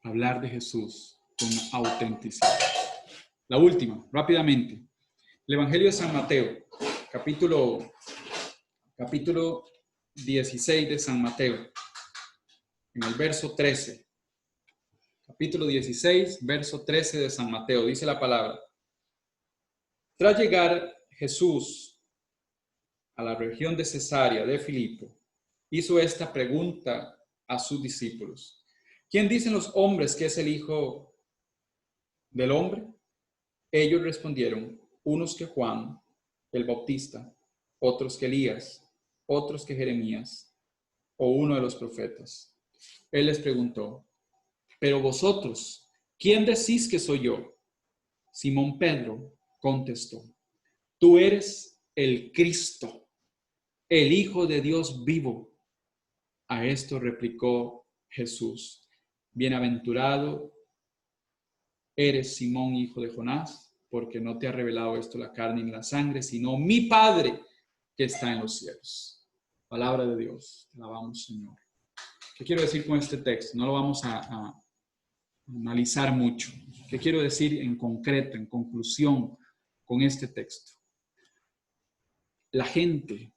Hablar de Jesús con autenticidad. La última, rápidamente. El Evangelio de San Mateo, capítulo 16 de San Mateo, en el verso 13. Capítulo 16, verso 13 de San Mateo, dice la palabra. Tras llegar Jesús a la región de Cesarea de Filipo, hizo esta pregunta a sus discípulos. ¿Quién dicen los hombres que es el Hijo del Hombre? Ellos respondieron, unos que Juan, el Bautista, otros que Elías, otros que Jeremías, o uno de los profetas. Él les preguntó, pero vosotros, ¿quién decís que soy yo? Simón Pedro contestó, tú eres el Cristo, el Hijo de Dios vivo. A esto replicó Jesús, bienaventurado eres Simón, hijo de Jonás, porque no te ha revelado esto la carne ni la sangre, sino mi Padre que está en los cielos. Palabra de Dios, te alabamos, Señor. ¿Qué quiero decir con este texto? No lo vamos a analizar mucho. ¿Qué quiero decir en concreto, en conclusión con este texto? La gente,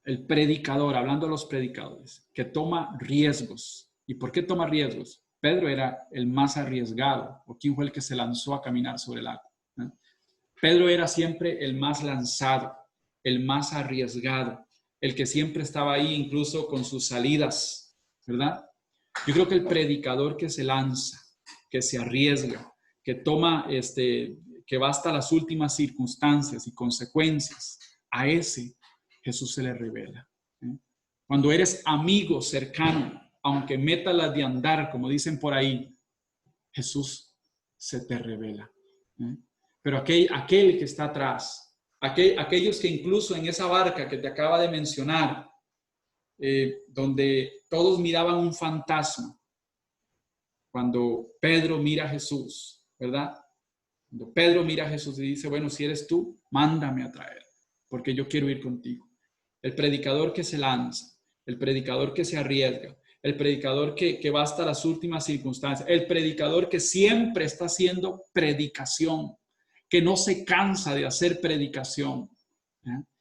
el predicador, hablando de los predicadores, que toma riesgos. ¿Y por qué toma riesgos? Pedro era el más arriesgado, o quién fue el que se lanzó a caminar sobre el agua. Pedro era siempre el más lanzado, el más arriesgado, el que siempre estaba ahí incluso con sus salidas, ¿verdad? Yo creo que el predicador que se lanza, que se arriesga, que toma, que va hasta las últimas circunstancias y consecuencias, a ese Jesús se le revela. Cuando eres amigo cercano, aunque metas las de andar, como dicen por ahí, Jesús se te revela. Pero aquel que está atrás, aquellos que incluso en esa barca que te acaba de mencionar, donde todos miraban un fantasma, cuando Pedro mira a Jesús, ¿verdad? Cuando Pedro mira a Jesús y dice, bueno, si eres tú, mándame a traer, porque yo quiero ir contigo. El predicador que se lanza, el predicador que se arriesga, el predicador que va hasta las últimas circunstancias, el predicador que siempre está haciendo predicación, que no se cansa de hacer predicación,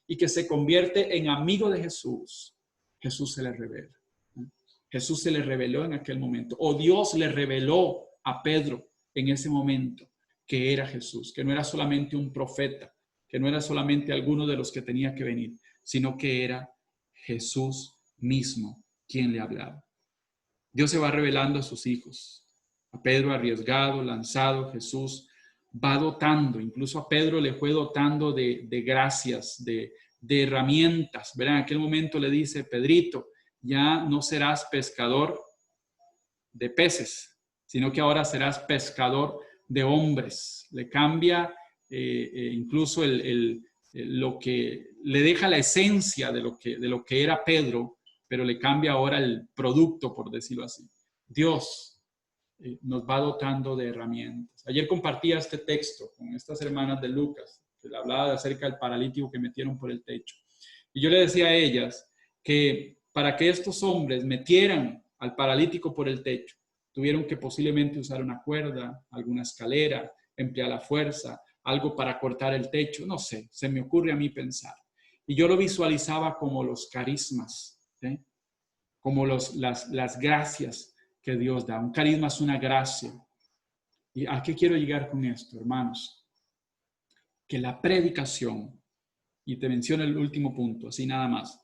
y que se convierte en amigo de Jesús. Jesús se le revela. Jesús se le reveló en aquel momento, o Dios le reveló a Pedro en ese momento que era Jesús, que no era solamente un profeta, que no era solamente alguno de los que tenía que venir, sino que era Jesús mismo quien le hablaba. Dios se va revelando a sus hijos. A Pedro arriesgado, lanzado, Jesús va dotando, incluso a Pedro le fue dotando de gracias, de herramientas. ¿Verdad? En aquel momento le dice, Pedrito, ya no serás pescador de peces, sino que ahora serás pescador de hombres. Le cambia incluso lo que le deja la esencia de lo que era Pedro, pero le cambia ahora el producto, por decirlo así. Dios nos va dotando de herramientas. Ayer compartía este texto con estas hermanas de Lucas, que le hablaba acerca del paralítico que metieron por el techo. Y yo le decía a ellas que para que estos hombres metieran al paralítico por el techo, tuvieron que posiblemente usar una cuerda, alguna escalera, emplear la fuerza, algo para cortar el techo, no sé, se me ocurre a mí pensar. Y yo lo visualizaba como los carismas, como las gracias que Dios da. Un carisma es una gracia. ¿Y a qué quiero llegar con esto, hermanos? Que la predicación, y te menciono el último punto, así nada más,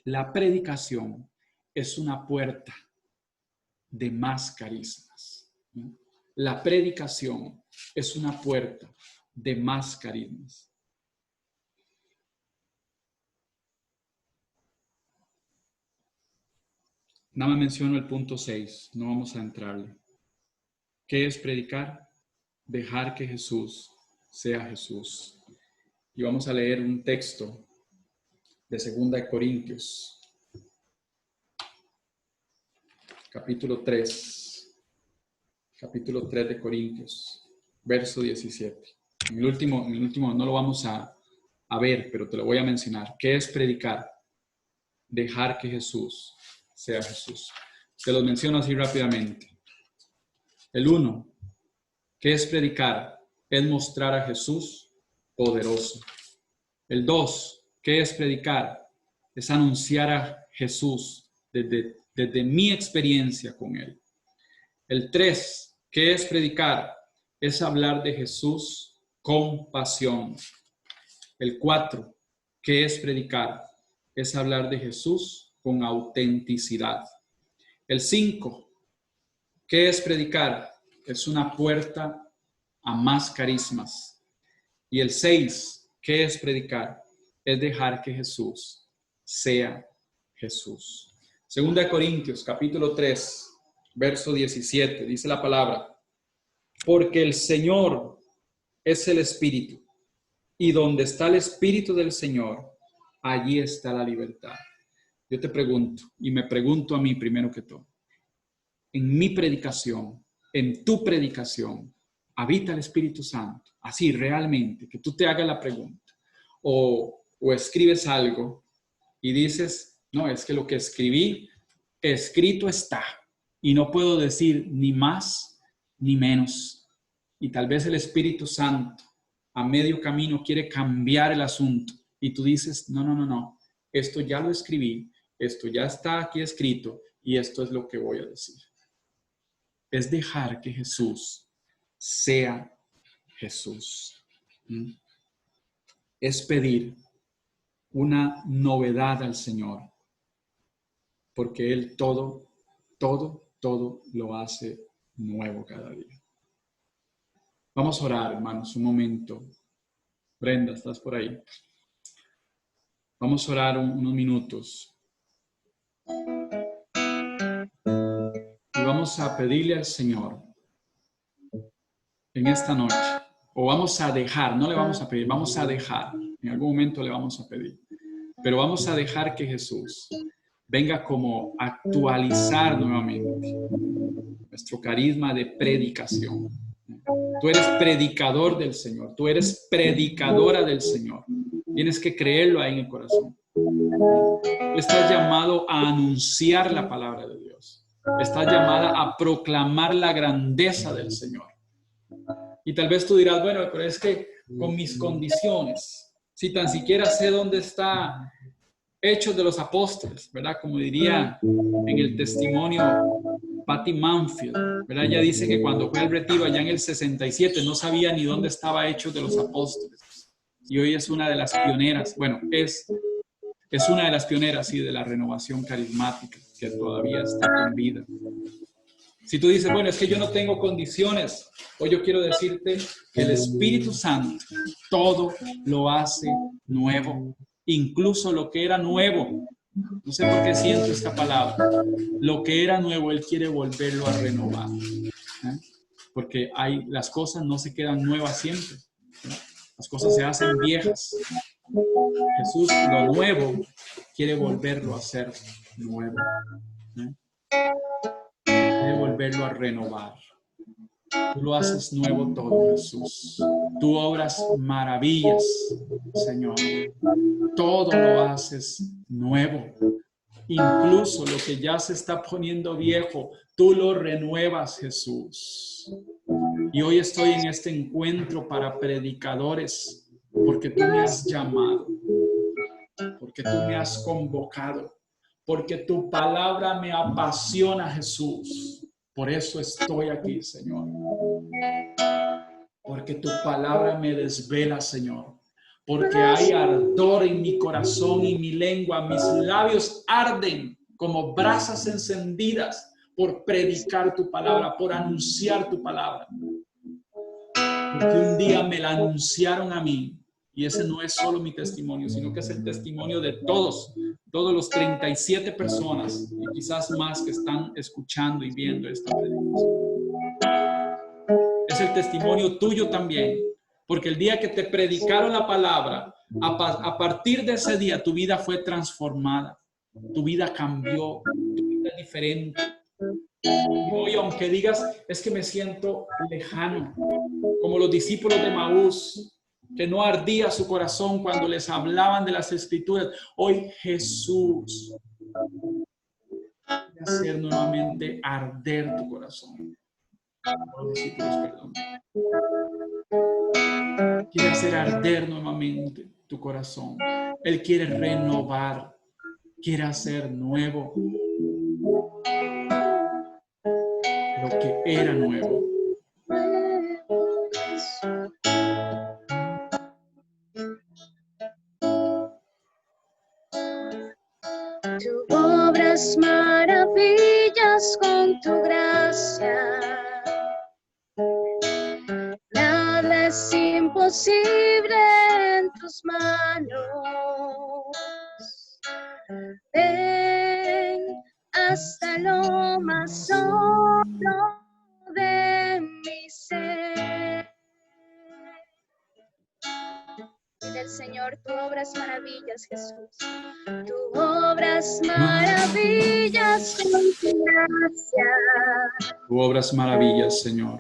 la predicación es una puerta de más carismas. La predicación es una puerta de más carismas. Nada más menciono el punto 6, no vamos a entrarle. ¿Qué es predicar? Dejar que Jesús sea Jesús. Y vamos a leer un texto de 2 Corintios, capítulo 3 de Corintios, verso 17. En el último no lo vamos a ver, pero te lo voy a mencionar. ¿Qué es predicar? Dejar que Jesús sea Jesús. Te los menciono así rápidamente. El 1, ¿qué es predicar? Es mostrar a Jesús poderoso. El 2, ¿qué es predicar? Es anunciar a Jesús desde mi experiencia con Él. El 3, ¿qué es predicar? Es hablar de Jesús con pasión. El 4, ¿qué es predicar? Es hablar de Jesús con autenticidad. El 5, ¿qué es predicar? Es una puerta a más carismas. Y el 6, ¿qué es predicar? Es dejar que Jesús sea Jesús. 2 Corintios, capítulo 3, verso 17, dice la palabra: porque el Señor es el Espíritu, y donde está el Espíritu del Señor, allí está la libertad. Yo te pregunto, y me pregunto a mí primero que todo, en mi predicación, en tu predicación, ¿habita el Espíritu Santo? Así realmente, que tú te hagas la pregunta. O escribes algo y dices, no, es que lo que escribí, escrito está. Y no puedo decir ni más ni menos. Y tal vez el Espíritu Santo a medio camino quiere cambiar el asunto. Y tú dices, no. Esto ya lo escribí, esto ya está aquí escrito y esto es lo que voy a decir. Es dejar que Jesús sea Jesús. Es pedir una novedad al Señor, porque Él todo lo hace nuevo cada día. Vamos a orar, hermanos, un momento. Brenda, ¿estás por ahí? Vamos a orar unos minutos. Y vamos a pedirle al Señor en esta noche, o vamos a dejar, no le vamos a pedir, vamos a dejar, en algún momento le vamos a pedir, pero vamos a dejar que Jesús venga como a actualizar nuevamente nuestro carisma de predicación. Tú eres predicador del Señor, tú eres predicadora del Señor. Tienes que creerlo ahí en el corazón. Estás llamado a anunciar la palabra de Dios. Estás llamada a proclamar la grandeza del Señor. Y tal vez tú dirás, bueno, pero es que con mis condiciones, si tan siquiera sé dónde está Hechos de los Apóstoles, ¿verdad? Como diría en el testimonio Patty Manfield, ¿verdad? Ella dice que cuando fue al retiro allá en el 67 no sabía ni dónde estaba Hechos de los Apóstoles. Y hoy es una de las pioneras, bueno, es una de las pioneras, sí, de la renovación carismática, que todavía está con vida. Si tú dices, bueno, es que yo no tengo condiciones, hoy yo quiero decirte que el Espíritu Santo todo lo hace nuevo, incluso lo que era nuevo. No sé por qué siento esta palabra. Lo que era nuevo, Él quiere volverlo a renovar. Porque las cosas no se quedan nuevas siempre. Las cosas se hacen viejas. Jesús, lo nuevo, quiere volverlo a hacer nuevo. Quiere volverlo a renovar. Tú lo haces nuevo todo, Jesús. Tú obras maravillas, Señor. Todo lo haces nuevo. Incluso lo que ya se está poniendo viejo, tú lo renuevas, Jesús. Y hoy estoy en este encuentro para predicadores, porque tú me has llamado, porque tú me has convocado, porque tu palabra me apasiona, Jesús. Por eso estoy aquí, Señor. Porque tu palabra me desvela, Señor. Porque hay ardor en mi corazón y mi lengua. Mis labios arden como brasas encendidas por predicar tu palabra, por anunciar tu palabra. Porque un día me la anunciaron a mí. Y ese no es solo mi testimonio, sino que es el testimonio de todos los 37 personas y quizás más que están escuchando y viendo esta predicación. Es el testimonio tuyo también, porque el día que te predicaron la palabra, a partir de ese día tu vida fue transformada, tu vida cambió, tu vida es diferente. Y hoy, aunque digas, es que me siento lejano, como los discípulos de Maús, que no ardía su corazón cuando les hablaban de las Escrituras, hoy Jesús me hacer nuevamente arder tu corazón. Los discípulos, perdón. Quiere hacer arder nuevamente tu corazón. Él quiere renovar, quiere hacer nuevo lo que era nuevo. Tú obras maravillas con tu gracia. Nada es imposible en tus manos. Ven hasta lo más hondo de mi ser. Dile al Señor, tú obras maravillas, Jesús. Tú obras maravillas con tu gracia. Tú obras maravillas, Señor.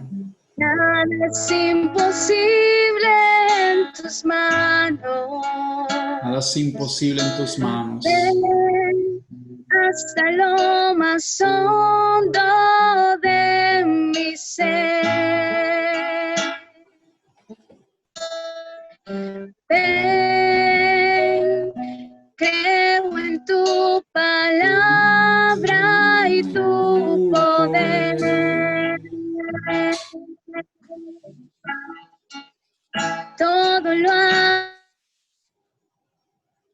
Nada es imposible en tus manos. Nada es imposible en tus manos. Ven hasta lo más hondo de mi ser. Ven, creo en tu palabra y tu poder.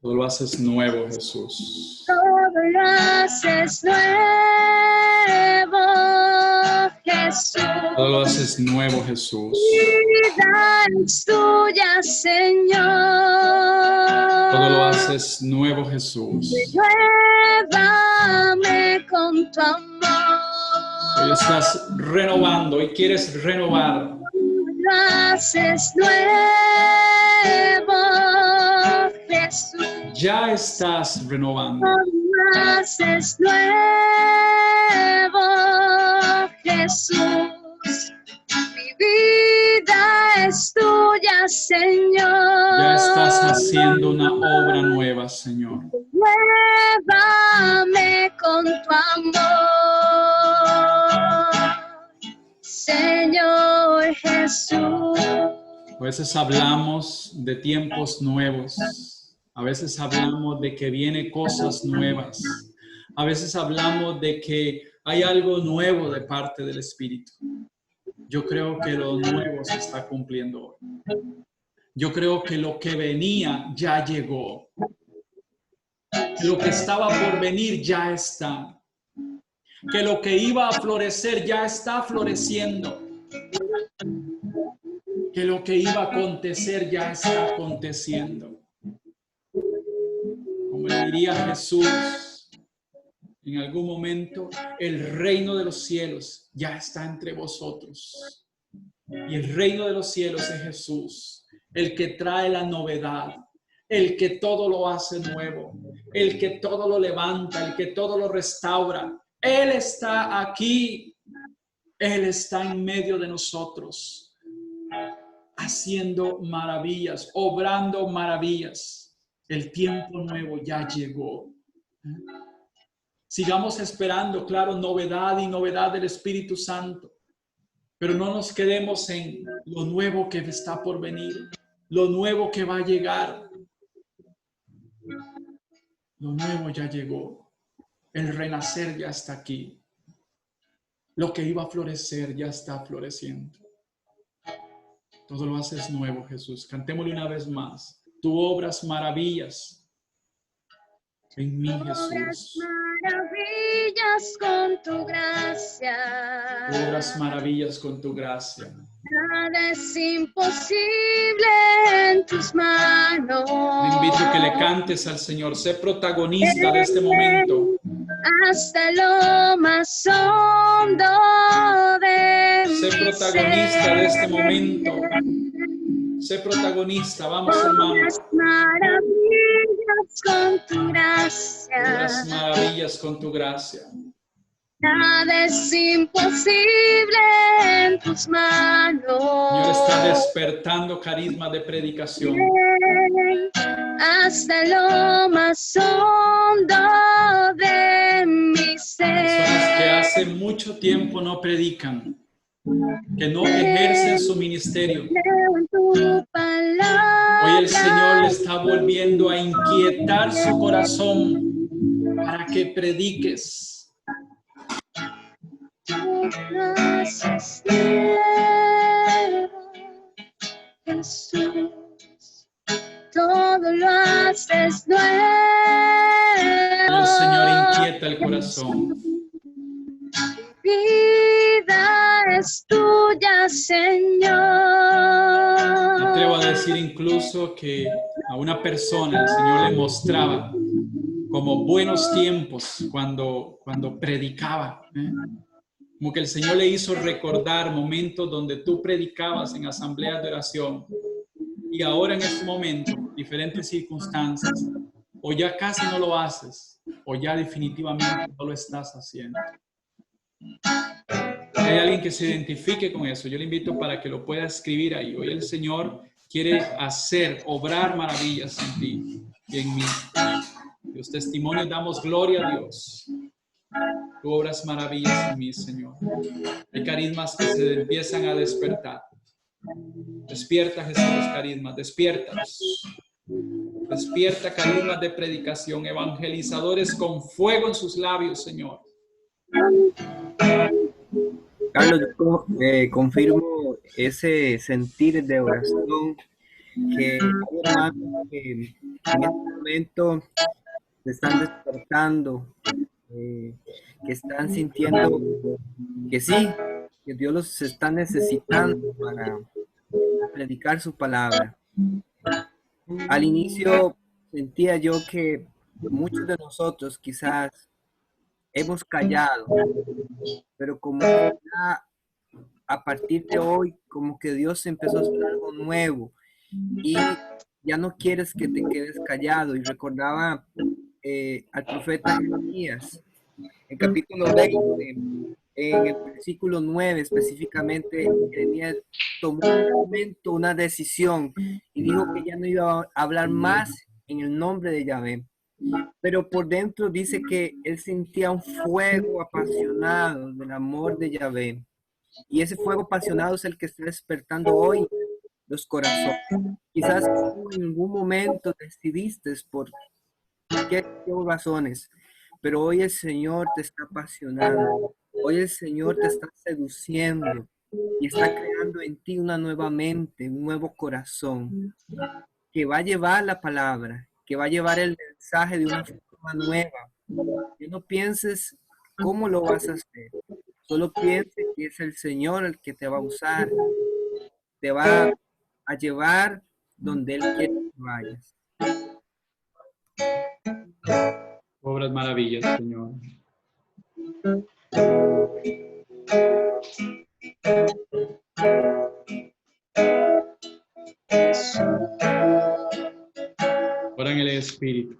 Todo lo haces nuevo, Jesús. Todo lo haces nuevo, Jesús. Todo lo haces nuevo, Jesús. Mi vida es tuya, Señor. Todo lo haces nuevo, Jesús. Renuévame con tu amor. Hoy estás renovando, hoy quieres renovar. Lo haces nuevo, Jesús. Ya estás renovando. Lo haces nuevo, Jesús. Mi vida es tuya, Señor. Ya estás haciendo una obra nueva, Señor. Llévame con tu amor, Señor Jesús. A veces hablamos de tiempos nuevos. A veces hablamos de que vienen cosas nuevas. A veces hablamos de que hay algo nuevo de parte del Espíritu. Yo creo que lo nuevo se está cumpliendo hoy. Yo creo que lo que venía ya llegó. Que lo que estaba por venir ya está. Que lo que iba a florecer ya está floreciendo. Que lo que iba a acontecer ya está aconteciendo. Como le diría Jesús en algún momento, el reino de los cielos ya está entre vosotros. Y el reino de los cielos es Jesús, el que trae la novedad, el que todo lo hace nuevo, el que todo lo levanta, el que todo lo restaura. Él está aquí, Él está en medio de nosotros, haciendo maravillas, obrando maravillas. El tiempo nuevo ya llegó. Sigamos esperando, claro, novedad y novedad del Espíritu Santo. Pero no nos quedemos en lo nuevo que está por venir, lo nuevo que va a llegar. Lo nuevo ya llegó. El renacer ya está aquí. Lo que iba a florecer ya está floreciendo. Todo lo haces nuevo, Jesús. Cantémosle una vez más. Tú obras maravillas en mí, Jesús. Maravillas con tu gracia. Tú obras maravillas con tu gracia. Nada es imposible en tus manos. Te invito a que le cantes al Señor. Sé protagonista de este momento. Hasta lo más hondo de mi Sé protagonista de este momento. Sé protagonista. Vamos, hermanos. Maravillas con tu gracia. Obras maravillas con tu gracia. Nada es imposible en tus manos. Señor está despertando carisma de predicación. Hasta lo más hondo de mi ser. hace mucho tiempo no predican, que no ejercen su ministerio. Creo en tu palabra. Hoy el Señor le está volviendo a inquietar su corazón para que prediques. Tú lo haces nuevo, Jesús. Todo lo haces nuevo. El Señor inquieta el corazón. Vida es tuya, Señor. Me atrevo a decir incluso que a una persona el Señor le mostraba como buenos tiempos cuando predicaba. Como que el Señor le hizo recordar momentos donde tú predicabas en asambleas de oración. Y ahora en este momento, diferentes circunstancias, o ya casi no lo haces, o ya definitivamente no lo estás haciendo. Si hay alguien que se identifique con eso, yo le invito para que lo pueda escribir ahí. Hoy el Señor quiere obrar maravillas en ti y en mí. Los testimonios damos gloria a Dios. Tú obras maravillas en mí, Señor. Hay carismas que se empiezan a despertar. Despierta, Jesús, los carismas, despiértalos. Despierta carismas de predicación, evangelizadores con fuego en sus labios, Señor. Carlos, yo confirmo ese sentir de oración que hay hermanos que en este momento se están despertando, que están sintiendo que sí, que Dios los está necesitando para predicar su palabra. Al inicio sentía yo que muchos de nosotros quizás hemos callado, pero como ya a partir de hoy, como que Dios empezó a hacer algo nuevo y ya no quieres que te quedes callado. Y recordaba al profeta Jeremías, en capítulo 20, en el versículo 9 específicamente, Jeremías tomó un momento, una decisión y dijo que ya no iba a hablar más en el nombre de Yahvé. Pero por dentro dice que él sentía un fuego apasionado del amor de Yahvé. Y ese fuego apasionado es el que está despertando hoy los corazones. Quizás en ningún momento decidiste por qué razones, pero hoy el Señor te está apasionando. Hoy el Señor te está seduciendo y está creando en ti una nueva mente, un nuevo corazón que va a llevar la palabra, que va a llevar el mensaje de una forma nueva. Que no pienses cómo lo vas a hacer. Solo piense que es el Señor el que te va a usar. Te va a llevar donde Él quiere que vayas. Obras maravillas, Señor. Ora en el Espíritu.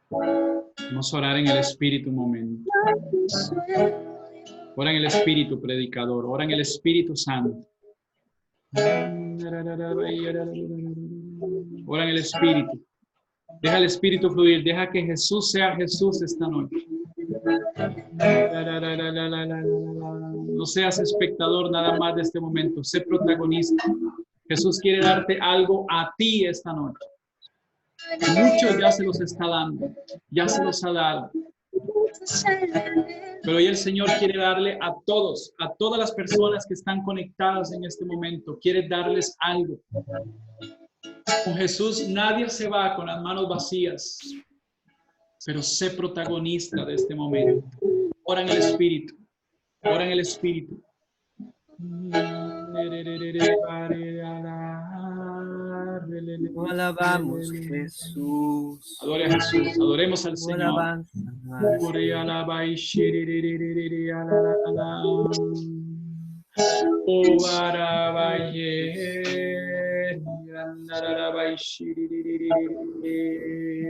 Vamos a orar en el Espíritu un momento. Ora en el Espíritu, predicador. Ora en el Espíritu Santo. Ora en el Espíritu. Deja el Espíritu fluir. Deja que Jesús sea Jesús esta noche. No seas espectador nada más de este momento. Sé protagonista. Jesús quiere darte algo a ti esta noche. Muchos ya se los está dando. Ya se los ha dado. Pero hoy el Señor quiere darle a todos, a todas las personas que están conectadas en este momento, quiere darles algo. Con Jesús nadie se va con las manos vacías, pero sé protagonista de este momento. Ora en el Espíritu, ora en el Espíritu. Alabamos Jesús. Adore a Jesús, adoremos al Señor.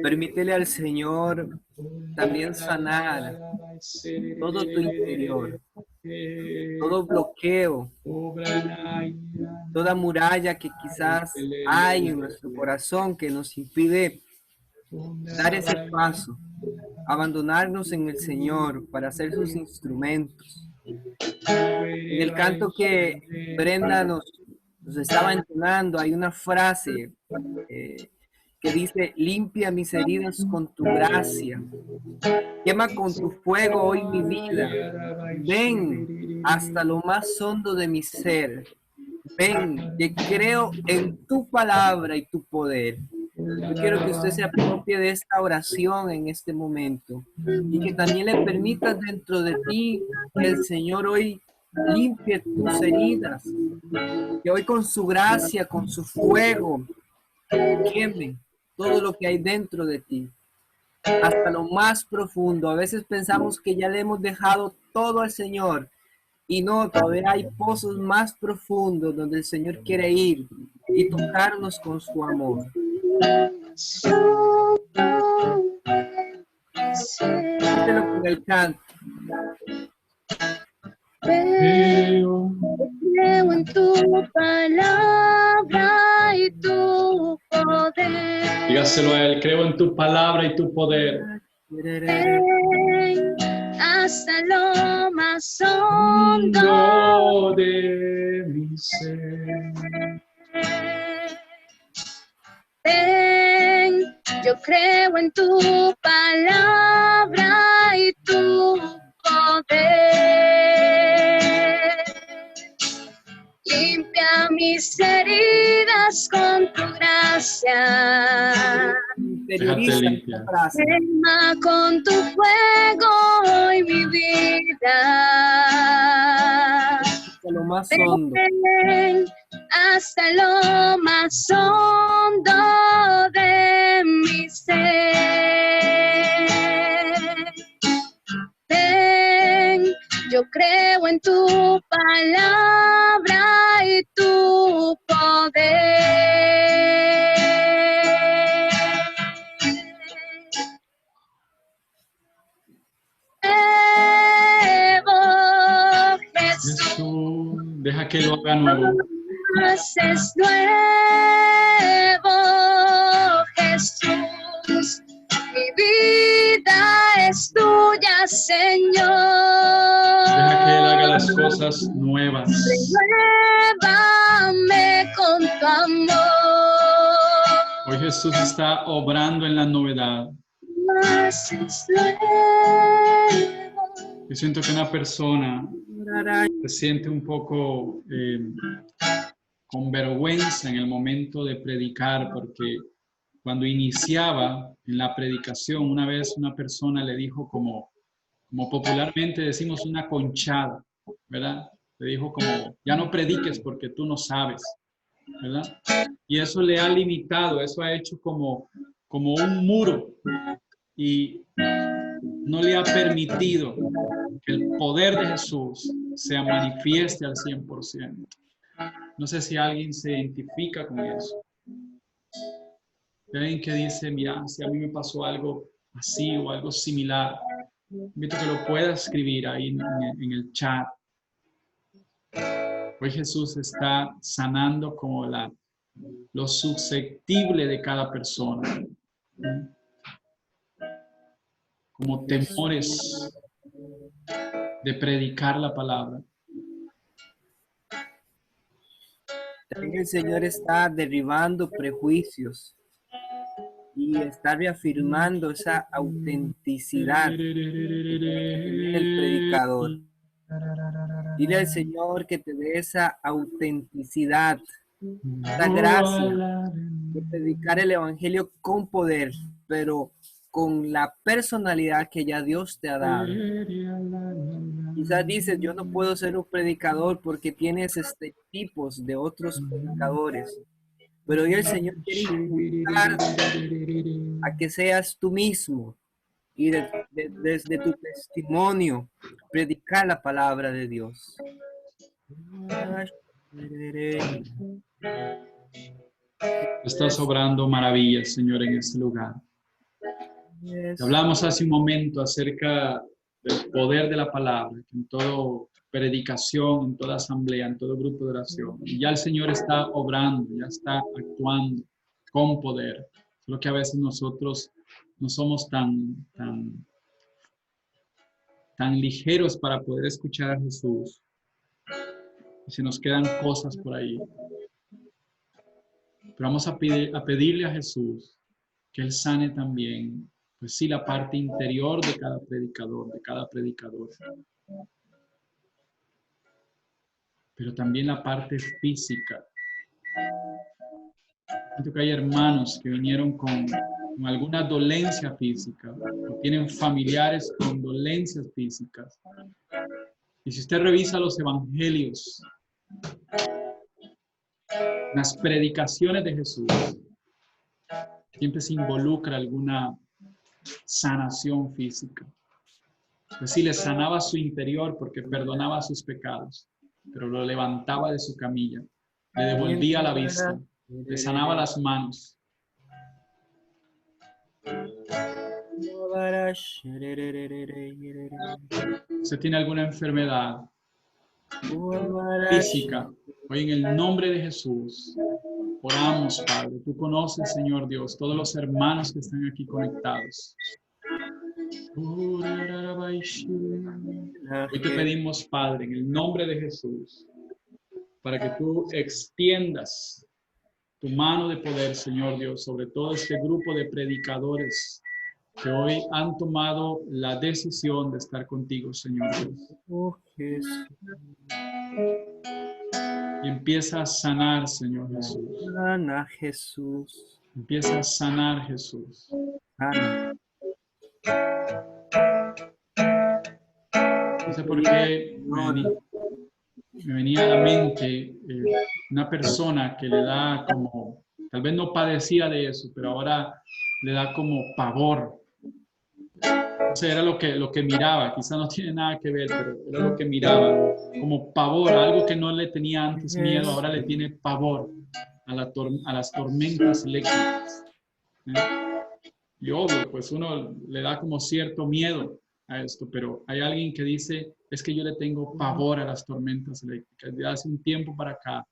Permítele al Señor también sanar todo tu interior, todo bloqueo, toda muralla que quizás hay en nuestro corazón que nos impide dar ese paso, abandonarnos en el Señor para ser sus instrumentos. En el canto que Brenda nos estaba entonando, hay una frase que dice: limpia mis heridas con tu gracia, quema con tu fuego hoy mi vida, ven hasta lo más hondo de mi ser, ven, que creo en tu palabra y tu poder. Yo quiero que usted se apropie de esta oración en este momento y que también le permitas dentro de ti que el Señor hoy limpie tus heridas, que hoy con su gracia, con su fuego, queme todo lo que hay dentro de ti, hasta lo más profundo. A veces pensamos que ya le hemos dejado todo al Señor y no, todavía hay pozos más profundos donde el Señor quiere ir y tocarnos con su amor. Díselo con el canto. Creo en tu palabra y tu poder. Dígaselo a él, creo en tu palabra y tu poder. Ven hasta lo más hondo de mi ser. Ven, yo creo en tu palabra y tu poder. Limpia mis heridas con tu gracia. Déjate limpiar. Quema con tu fuego hoy mi vida. Lo más hondo. Ven hasta lo más hondo de mi ser. Ven, yo creo en tu palabra y tu poder. Jesús, deja que lo haga nuevo. Es nuevo, Jesús. Mi vida es tuya, Señor. Deja que él haga las cosas nuevas. Renuévame con tu amor. Hoy Jesús está obrando en la novedad. Es nuevo. Yo siento que una persona se siente un poco con vergüenza en el momento de predicar, porque cuando iniciaba en la predicación, una vez una persona le dijo como popularmente decimos una conchada, ¿verdad? Le dijo como, ya no prediques porque tú no sabes, ¿verdad? Y eso le ha limitado, eso ha hecho como un muro y no le ha permitido que el poder de Jesús se manifieste al 100%. No sé si alguien se identifica con eso. Hay alguien que dice, mira, si a mí me pasó algo así o algo similar, invito a que lo pueda escribir ahí en el chat. Hoy Jesús está sanando como lo susceptible de cada persona. Como temores de predicar la palabra. También el Señor está derribando prejuicios y está reafirmando esa autenticidad del predicador. Dile al Señor que te dé esa autenticidad, esa gracia de predicar el evangelio con poder, pero con la personalidad que ya Dios te ha dado. Quizás dices, yo no puedo ser un predicador porque tienes tipos de otros predicadores, pero hoy el Señor quiere impulsar a que seas tú mismo y desde tu testimonio predicar la palabra de Dios. Estás obrando maravillas, Señor, en este lugar. Hablamos hace un momento acerca del poder de la palabra, en toda predicación, en toda asamblea, en todo grupo de oración. Y ya el Señor está obrando, ya está actuando con poder. Solo que a veces nosotros no somos tan tan ligeros para poder escuchar a Jesús. Y se nos quedan cosas por ahí. Pero vamos a pedirle a Jesús que Él sane también, pues sí, la parte interior de cada predicador, pero también la parte física. Siento que hay hermanos que vinieron con alguna dolencia física, o tienen familiares con dolencias físicas. Y si usted revisa los evangelios, las predicaciones de Jesús, siempre se involucra alguna sanación física. Pues sí, le sanaba su interior porque perdonaba sus pecados, pero lo levantaba de su camilla, le devolvía la vista, le sanaba las manos. ¿Usted tiene alguna enfermedad física? Hoy en el nombre de Jesús oramos, Padre. Tú conoces, Señor Dios, todos los hermanos que están aquí conectados. Hoy te pedimos, Padre, en el nombre de Jesús, para que tú extiendas tu mano de poder, Señor Dios, sobre todo este grupo de predicadores que hoy han tomado la decisión de estar contigo, Señor Dios. Oh, Jesús. Y empieza a sanar, Señor Jesús. Sana, Jesús. Empieza a sanar, Jesús. Sana. No sé por qué me venía a la mente una persona que le da como, tal vez no padecía de eso, pero ahora le da como pavor. O sea, era lo que miraba, quizá no tiene nada que ver, pero era lo que miraba, como pavor, algo que no le tenía antes miedo, ahora le tiene pavor a las tormentas eléctricas. Y obvio, pues uno le da como cierto miedo a esto, pero hay alguien que dice, es que yo le tengo pavor a las tormentas eléctricas. De hace un tiempo para acá,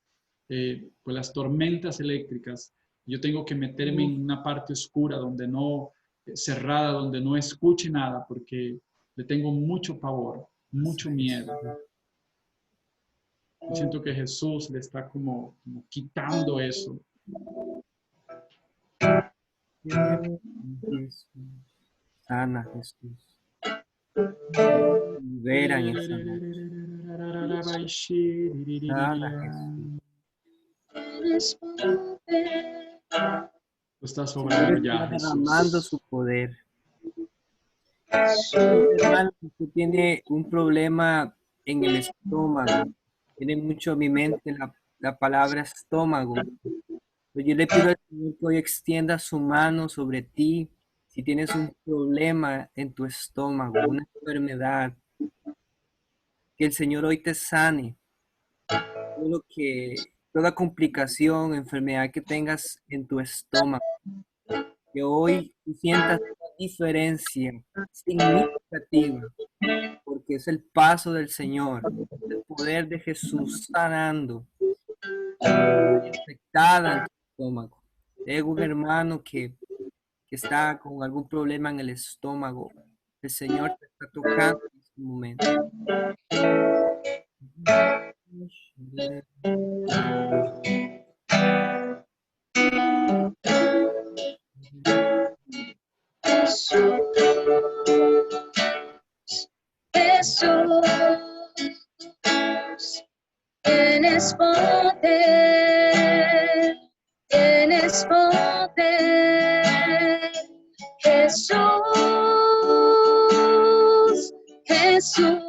pues las tormentas eléctricas, yo tengo que meterme en una parte oscura donde no, cerrada, donde no escuche nada, porque le tengo mucho pavor, mucho miedo. Yo siento que Jesús le está como quitando eso. Jesús. Sana, Jesús. Libera en esa noche. Sana, Jesús. Tú estás obrando ya, Está derramando Jesús. su poder. Hermano, usted tiene un problema en el estómago. Tiene mucho en mi mente la palabra estómago. Pero yo le pido al Señor que hoy extienda su mano sobre ti. Si tienes un problema en tu estómago, una enfermedad, que el Señor hoy te sane. Toda complicación, enfermedad que tengas en tu estómago, que hoy tú sientas una diferencia significativa, porque es el paso del Señor, el poder de Jesús sanando, infectada en tu estómago. Tengo un hermano que está con algún problema en el estómago. El Señor te está tocando en este momento. Jesús, tienes poder, tienes poder. Jesús, Jesús,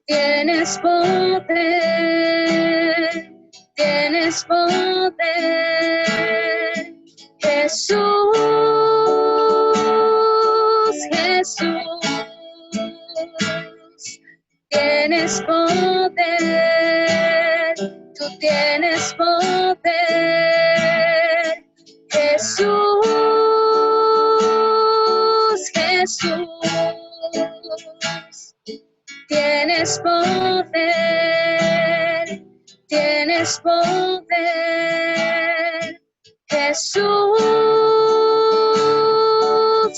tienes poder, tienes poder. Jesús, Jesús, tienes poder, tú tienes poder. Jesús, Jesús, tienes poder, tienes poder. Jesús,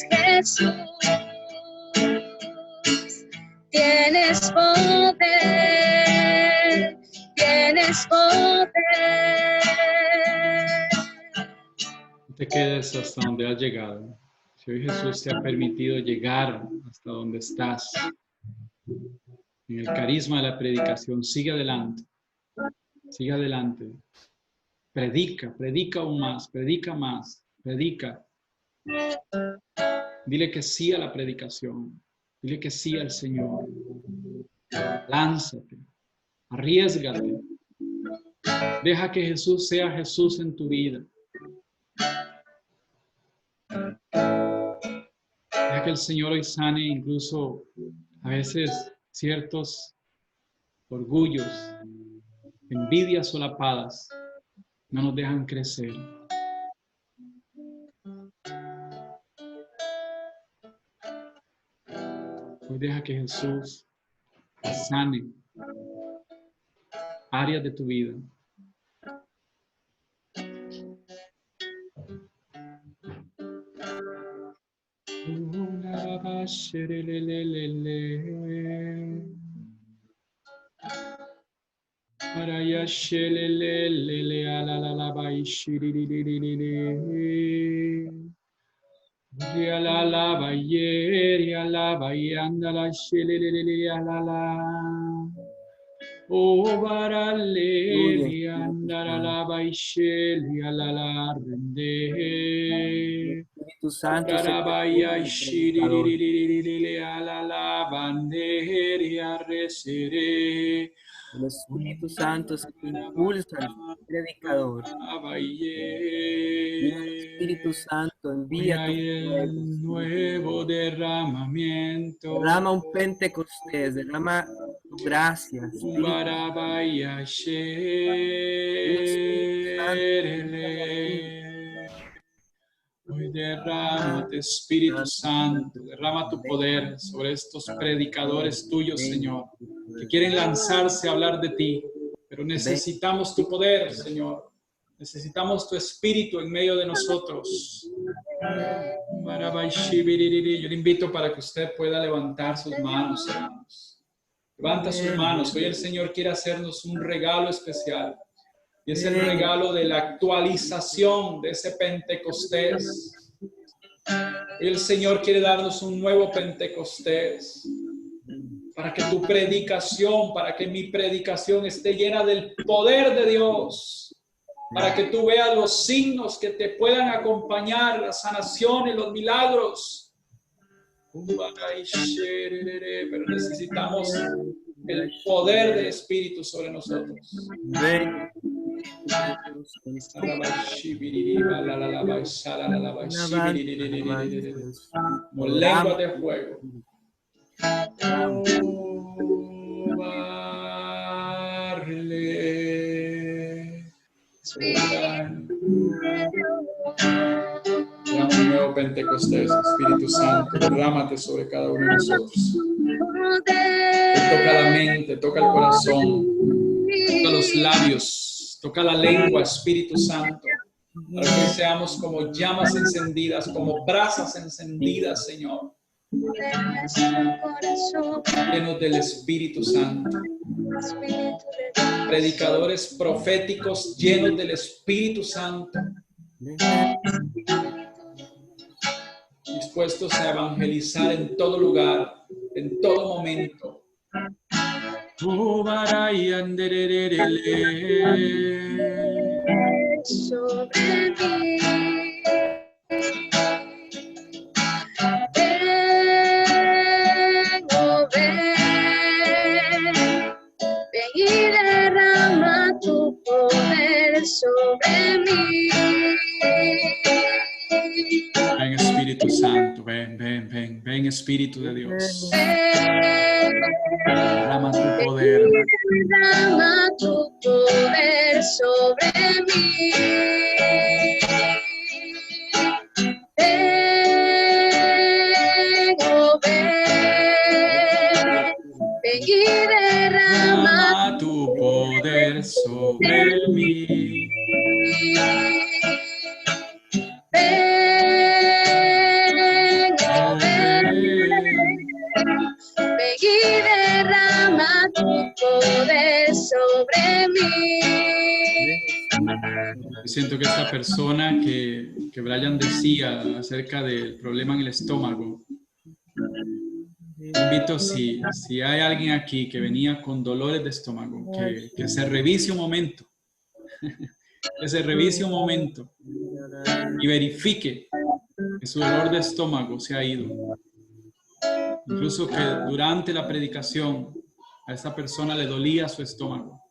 Jesús, tienes poder. No te quedes hasta donde has llegado. Si hoy Jesús te ha permitido llegar hasta donde estás, en el carisma de la predicación, sigue adelante. Sigue adelante. Predica, predica aún más, predica más, predica. Dile que sí a la predicación. Dile que sí al Señor. Lánzate, arriésgate. Deja que Jesús sea Jesús en tu vida. Deja que el Señor hoy sane incluso a veces ciertos orgullos, envidias solapadas, no nos dejan crecer. Hoy deja que Jesús sane áreas de tu vida. O barale andara la baisheli la rende. Espíritu Santo, Darabaya shiri la banderia resere. el Espíritu Santo se impulsa al predicador. Y el Espíritu Santo envía tu fuego. Nuevo derramamiento. Derrama un Pentecostés, derrama tu gracia. Espíritu Barabaya shere. Hoy derrámate, Espíritu Santo, derrama tu poder sobre estos predicadores tuyos, Señor, que quieren lanzarse a hablar de ti, pero necesitamos tu poder, Señor. Necesitamos tu Espíritu en medio de nosotros. Yo le invito para que usted pueda levantar sus manos, hermanos. Levanta sus manos. Hoy el Señor quiere hacernos un regalo especial. Y es el regalo de la actualización de ese Pentecostés. Hoy el Señor quiere darnos un nuevo Pentecostés. Para que tu predicación, para que mi predicación esté llena del poder de Dios. Para que tú veas los signos que te puedan acompañar, las sanaciones, los milagros. Pero necesitamos el poder del Espíritu sobre nosotros. Como lengua de fuego. Un nuevo Pentecostés, Espíritu Santo, derrámate sobre cada uno de nosotros. Toca la mente, toca el corazón, toca los labios, toca la lengua, Espíritu Santo, para que seamos como llamas encendidas, como brasas encendidas, Señor, llenos del Espíritu Santo. Predicadores proféticos llenos del Espíritu Santo, dispuestos a evangelizar en todo lugar, en todo momento. Sobre mí. Ven y derrama tu poder sobre mí. Ven Espíritu Santo, ven, ven, ven, ven Espíritu de Dios. Derrama tu poder. Derrama tu poder sobre mí. Ven y derrama tu poder sobre mí. Ven y derrama tu poder sobre mí. Yo siento que esta persona que Brian decía acerca del problema en el estómago, invito si hay alguien aquí que venía con dolores de estómago, que se revise un momento, que se revise un momento y verifique que su dolor de estómago se ha ido. Incluso que durante la predicación a esta persona le dolía su estómago.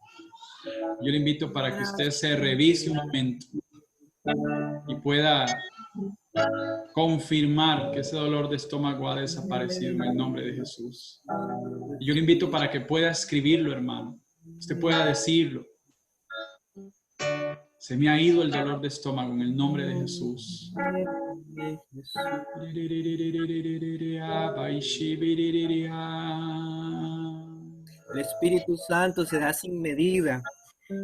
Yo le invito para que usted se revise un momento y pueda confirmar que ese dolor de estómago ha desaparecido en el nombre de Jesús. Y yo le invito para que pueda escribirlo, hermano. Usted pueda decirlo. Se me ha ido el dolor de estómago en el nombre de Jesús. El Espíritu Santo se da sin medida.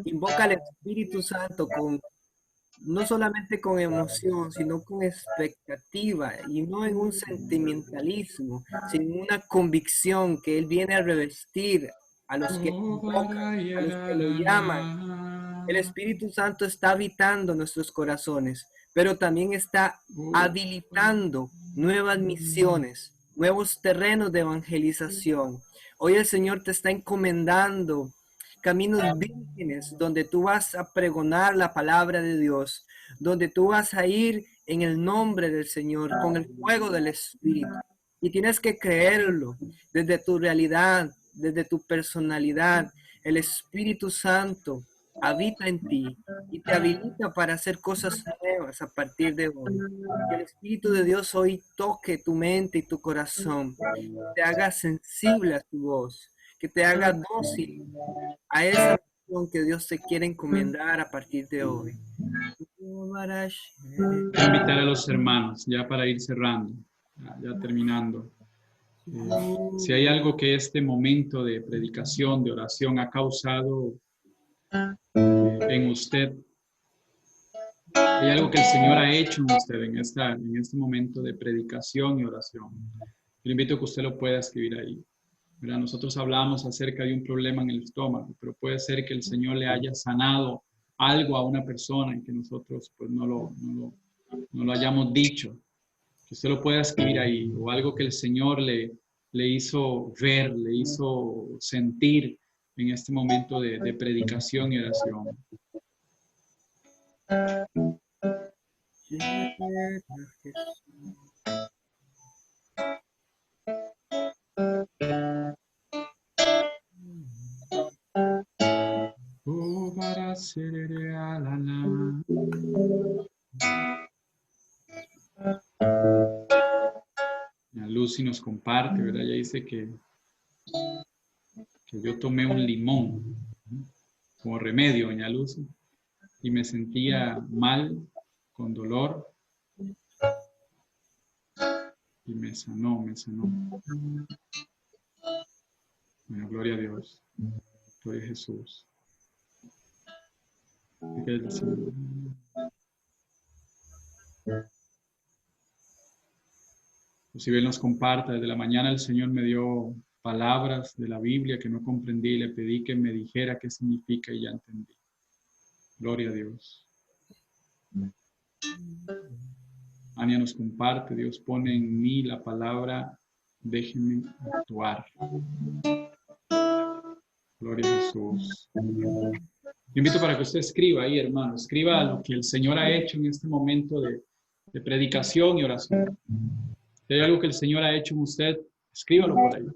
Invoca al Espíritu Santo no solamente con emoción, sino con expectativa y no en un sentimentalismo, sino en una convicción que Él viene a revestir a los que invocan, a los que lo llaman. El Espíritu Santo está habitando nuestros corazones, pero también está habilitando nuevas misiones, nuevos terrenos de evangelización. Hoy el Señor te está encomendando caminos vírgenes donde tú vas a pregonar la palabra de Dios, donde tú vas a ir en el nombre del Señor, con el fuego del Espíritu. Y tienes que creerlo desde tu realidad, desde tu personalidad. El Espíritu Santo habita en ti y te habilita para hacer cosas nuevas a partir de hoy. Que el Espíritu de Dios hoy toque tu mente y tu corazón, te haga sensible a tu voz, que te haga dócil a esa misión que Dios te quiere encomendar a partir de hoy. Quiero invitar a los hermanos, ya para ir cerrando, ya terminando. Si hay algo que este momento de predicación, de oración ha causado en usted, hay algo que el Señor ha hecho en usted en este momento de predicación y oración. Le invito a que usted lo pueda escribir ahí. ¿Verdad? Nosotros hablamos acerca de un problema en el estómago, pero puede ser que el Señor le haya sanado algo a una persona y que nosotros pues, no lo hayamos dicho. Que usted lo pueda escribir ahí, o algo que el Señor le hizo ver, le hizo sentir en este momento de predicación y oración. Lucy nos comparte, ¿verdad? Ella dice que yo tomé un limón como remedio, doña Lucy, y me sentía mal, con dolor, y me sanó. Bueno, gloria a Dios, gloria a Jesús. Si bien nos comparte, desde la mañana el Señor me dio palabras de la Biblia que no comprendí y le pedí que me dijera qué significa y ya entendí. Gloria a Dios. Ania nos comparte, Dios pone en mí la palabra, déjenme actuar. Gloria a Jesús. Le invito para que usted escriba ahí, hermano, escriba lo que el Señor ha hecho en este momento de predicación y oración. Si hay algo que el Señor ha hecho en usted, escríbalo por ahí.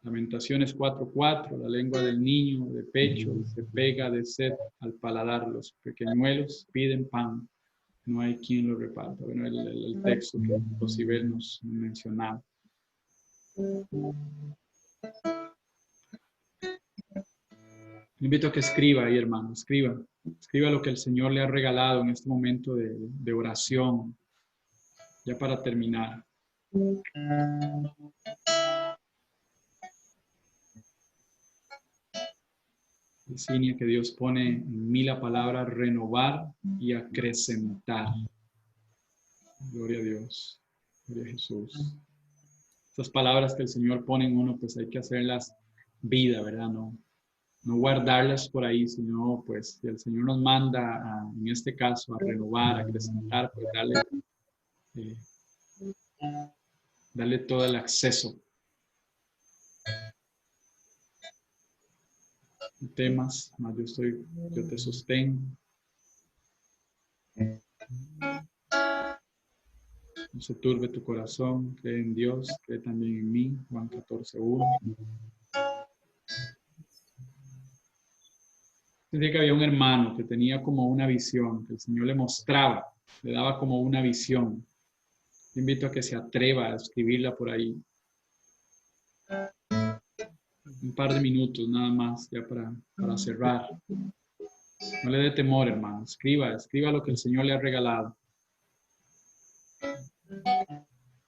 Lamentaciones 4:4, la lengua del niño de pecho se pega de sed al paladar, los pequeñuelos piden pan, no hay quien lo reparta. Bueno, el texto que Rosibel nos mencionaba. Le invito a que escriba ahí, hermano, escriba lo que el Señor le ha regalado en este momento de oración, ya para terminar. Dice que Dios pone en mí la palabra renovar y acrecentar. Gloria a Dios, gloria a Jesús. Estas palabras que el Señor pone en uno, pues hay que hacerlas vida, ¿verdad? No no guardarlas por ahí, sino pues si el Señor nos manda, en este caso, a renovar, a acrecentar, pues eh, darle todo el acceso. Temas, más yo te sostengo. No se turbe tu corazón, cree en Dios, cree también en mí, Juan 14:1. Dice que había un hermano que tenía como una visión, que el Señor le mostraba, le daba como una visión. Te invito a que se atreva a escribirla por ahí. Un par de minutos nada más, ya para cerrar. No le dé temor, hermano. Escriba lo que el Señor le ha regalado.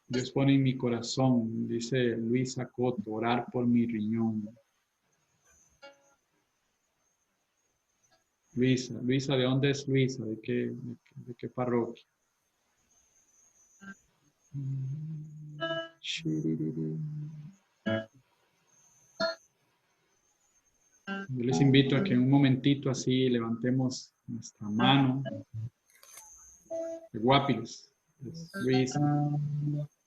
Dios pone en mi corazón, dice Luisa Coto, orar por mi riñón. Luisa, ¿de dónde es Luisa? ¿De qué parroquia? Yo les invito a que en un momentito así levantemos nuestra mano de Guapiles, Luisa,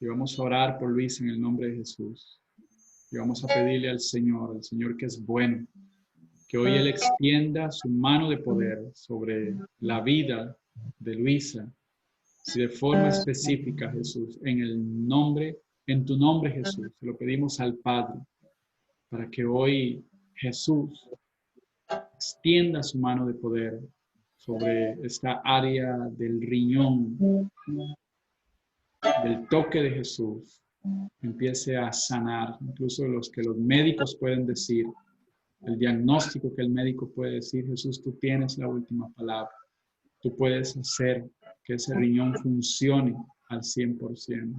y vamos a orar por Luisa en el nombre de Jesús. Y vamos a pedirle al Señor que es bueno, que hoy Él extienda su mano de poder sobre la vida de Luisa, y de forma específica, Jesús, en tu nombre, Jesús, se lo pedimos al Padre, para que hoy Jesús extienda su mano de poder sobre esta área del riñón, del toque de Jesús, empiece a sanar, incluso los médicos pueden decir, el diagnóstico que el médico puede decir, Jesús, tú tienes la última palabra, tú puedes hacer que ese riñón funcione al 100%.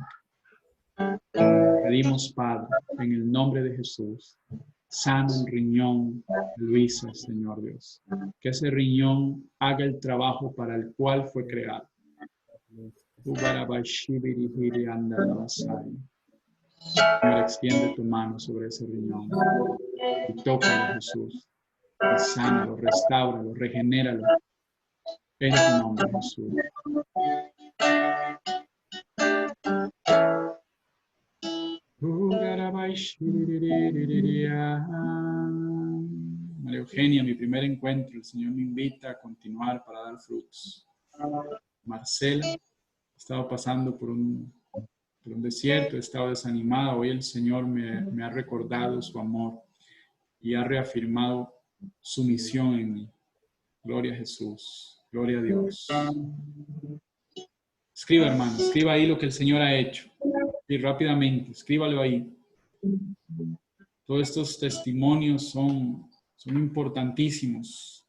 Pedimos, Padre, en el nombre de Jesús, sana el riñón de Luisa, Señor Dios. Que ese riñón haga el trabajo para el cual fue creado. Señor, extiende tu mano sobre ese riñón y tócalo, Jesús. Y sánalo, restáuralo, regenéralo. En tu nombre, Jesús. María Eugenia, mi primer encuentro, el Señor me invita a continuar para dar frutos. Marcela, he estado pasando por un desierto, he estado desanimada. Hoy el Señor me ha recordado su amor y ha reafirmado su misión en mí. Gloria a Jesús, gloria a Dios. Escriba, hermano, escriba ahí lo que el Señor ha hecho. Y rápidamente, escríbalo ahí. Todos estos testimonios son importantísimos.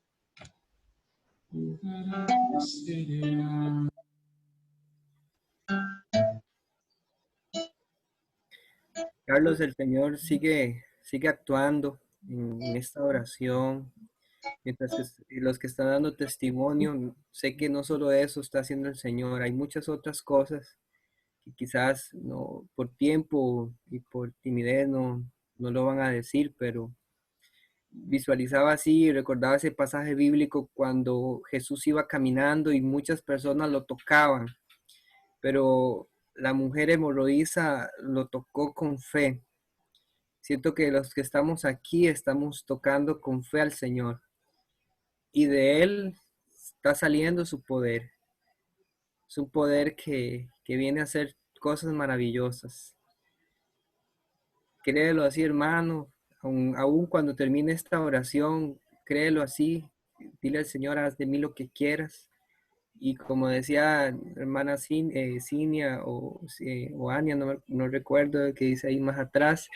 Carlos, el Señor sigue actuando en esta oración. Mientras que los que están dando testimonio, sé que no solo eso está haciendo el Señor, hay muchas otras cosas que quizás no, por tiempo y por timidez no lo van a decir, pero visualizaba así y recordaba ese pasaje bíblico cuando Jesús iba caminando y muchas personas lo tocaban, pero la mujer hemorroísa lo tocó con fe. Siento que los que estamos aquí estamos tocando con fe al Señor. Y de Él está saliendo su poder. Es un poder que viene a hacer cosas maravillosas. Créelo así, hermano. Aún cuando termine esta oración, créelo así. Dile al Señor, haz de mí lo que quieras. Y como decía hermana Cinia o Ania, no recuerdo, que dice ahí más atrás,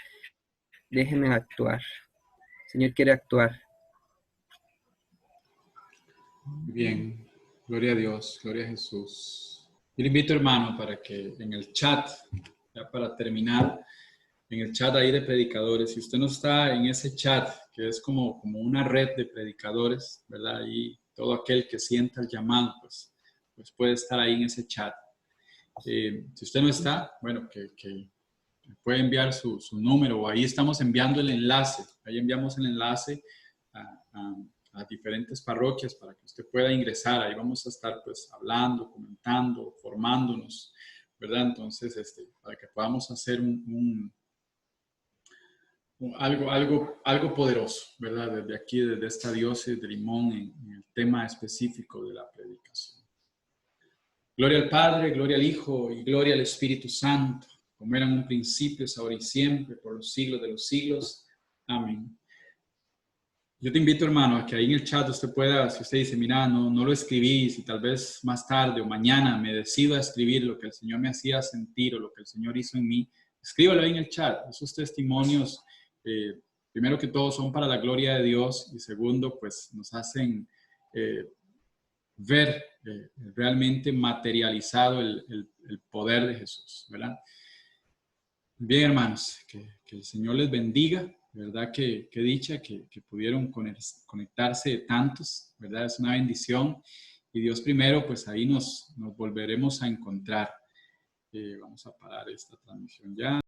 déjenme actuar. El Señor quiere actuar. Bien, gloria a Dios, gloria a Jesús. Yo le invito, hermano, para que en el chat, ya para terminar, en el chat ahí de predicadores, si usted no está en ese chat, que es como una red de predicadores, ¿verdad? Y todo aquel que sienta el llamado, pues puede estar ahí en ese chat. Si usted no está, bueno, que puede enviar su número, o ahí estamos enviando el enlace, ahí enviamos el enlace a diferentes parroquias para que usted pueda ingresar. Ahí vamos a estar pues hablando, comentando, formándonos, ¿verdad? Entonces, para que podamos hacer algo poderoso, ¿verdad? Desde aquí, desde esta diócesis de Limón, en el tema específico de la predicación. Gloria al Padre, gloria al Hijo y gloria al Espíritu Santo, como era en un principio, es ahora y siempre, por los siglos de los siglos. Amén. Yo te invito, hermano, a que ahí en el chat usted pueda, si usted dice, mira, no lo escribí, si tal vez más tarde o mañana me decido a escribir lo que el Señor me hacía sentir o lo que el Señor hizo en mí, escríbalo ahí en el chat. Esos testimonios, primero que todo, son para la gloria de Dios y segundo, pues nos hacen ver realmente materializado el poder de Jesús, ¿verdad? Bien, hermanos, que el Señor les bendiga. ¿Verdad? Que dicha que pudieron conectarse tantos, ¿verdad? Es una bendición. Y Dios primero, pues ahí nos volveremos a encontrar. Vamos a parar esta transmisión ya.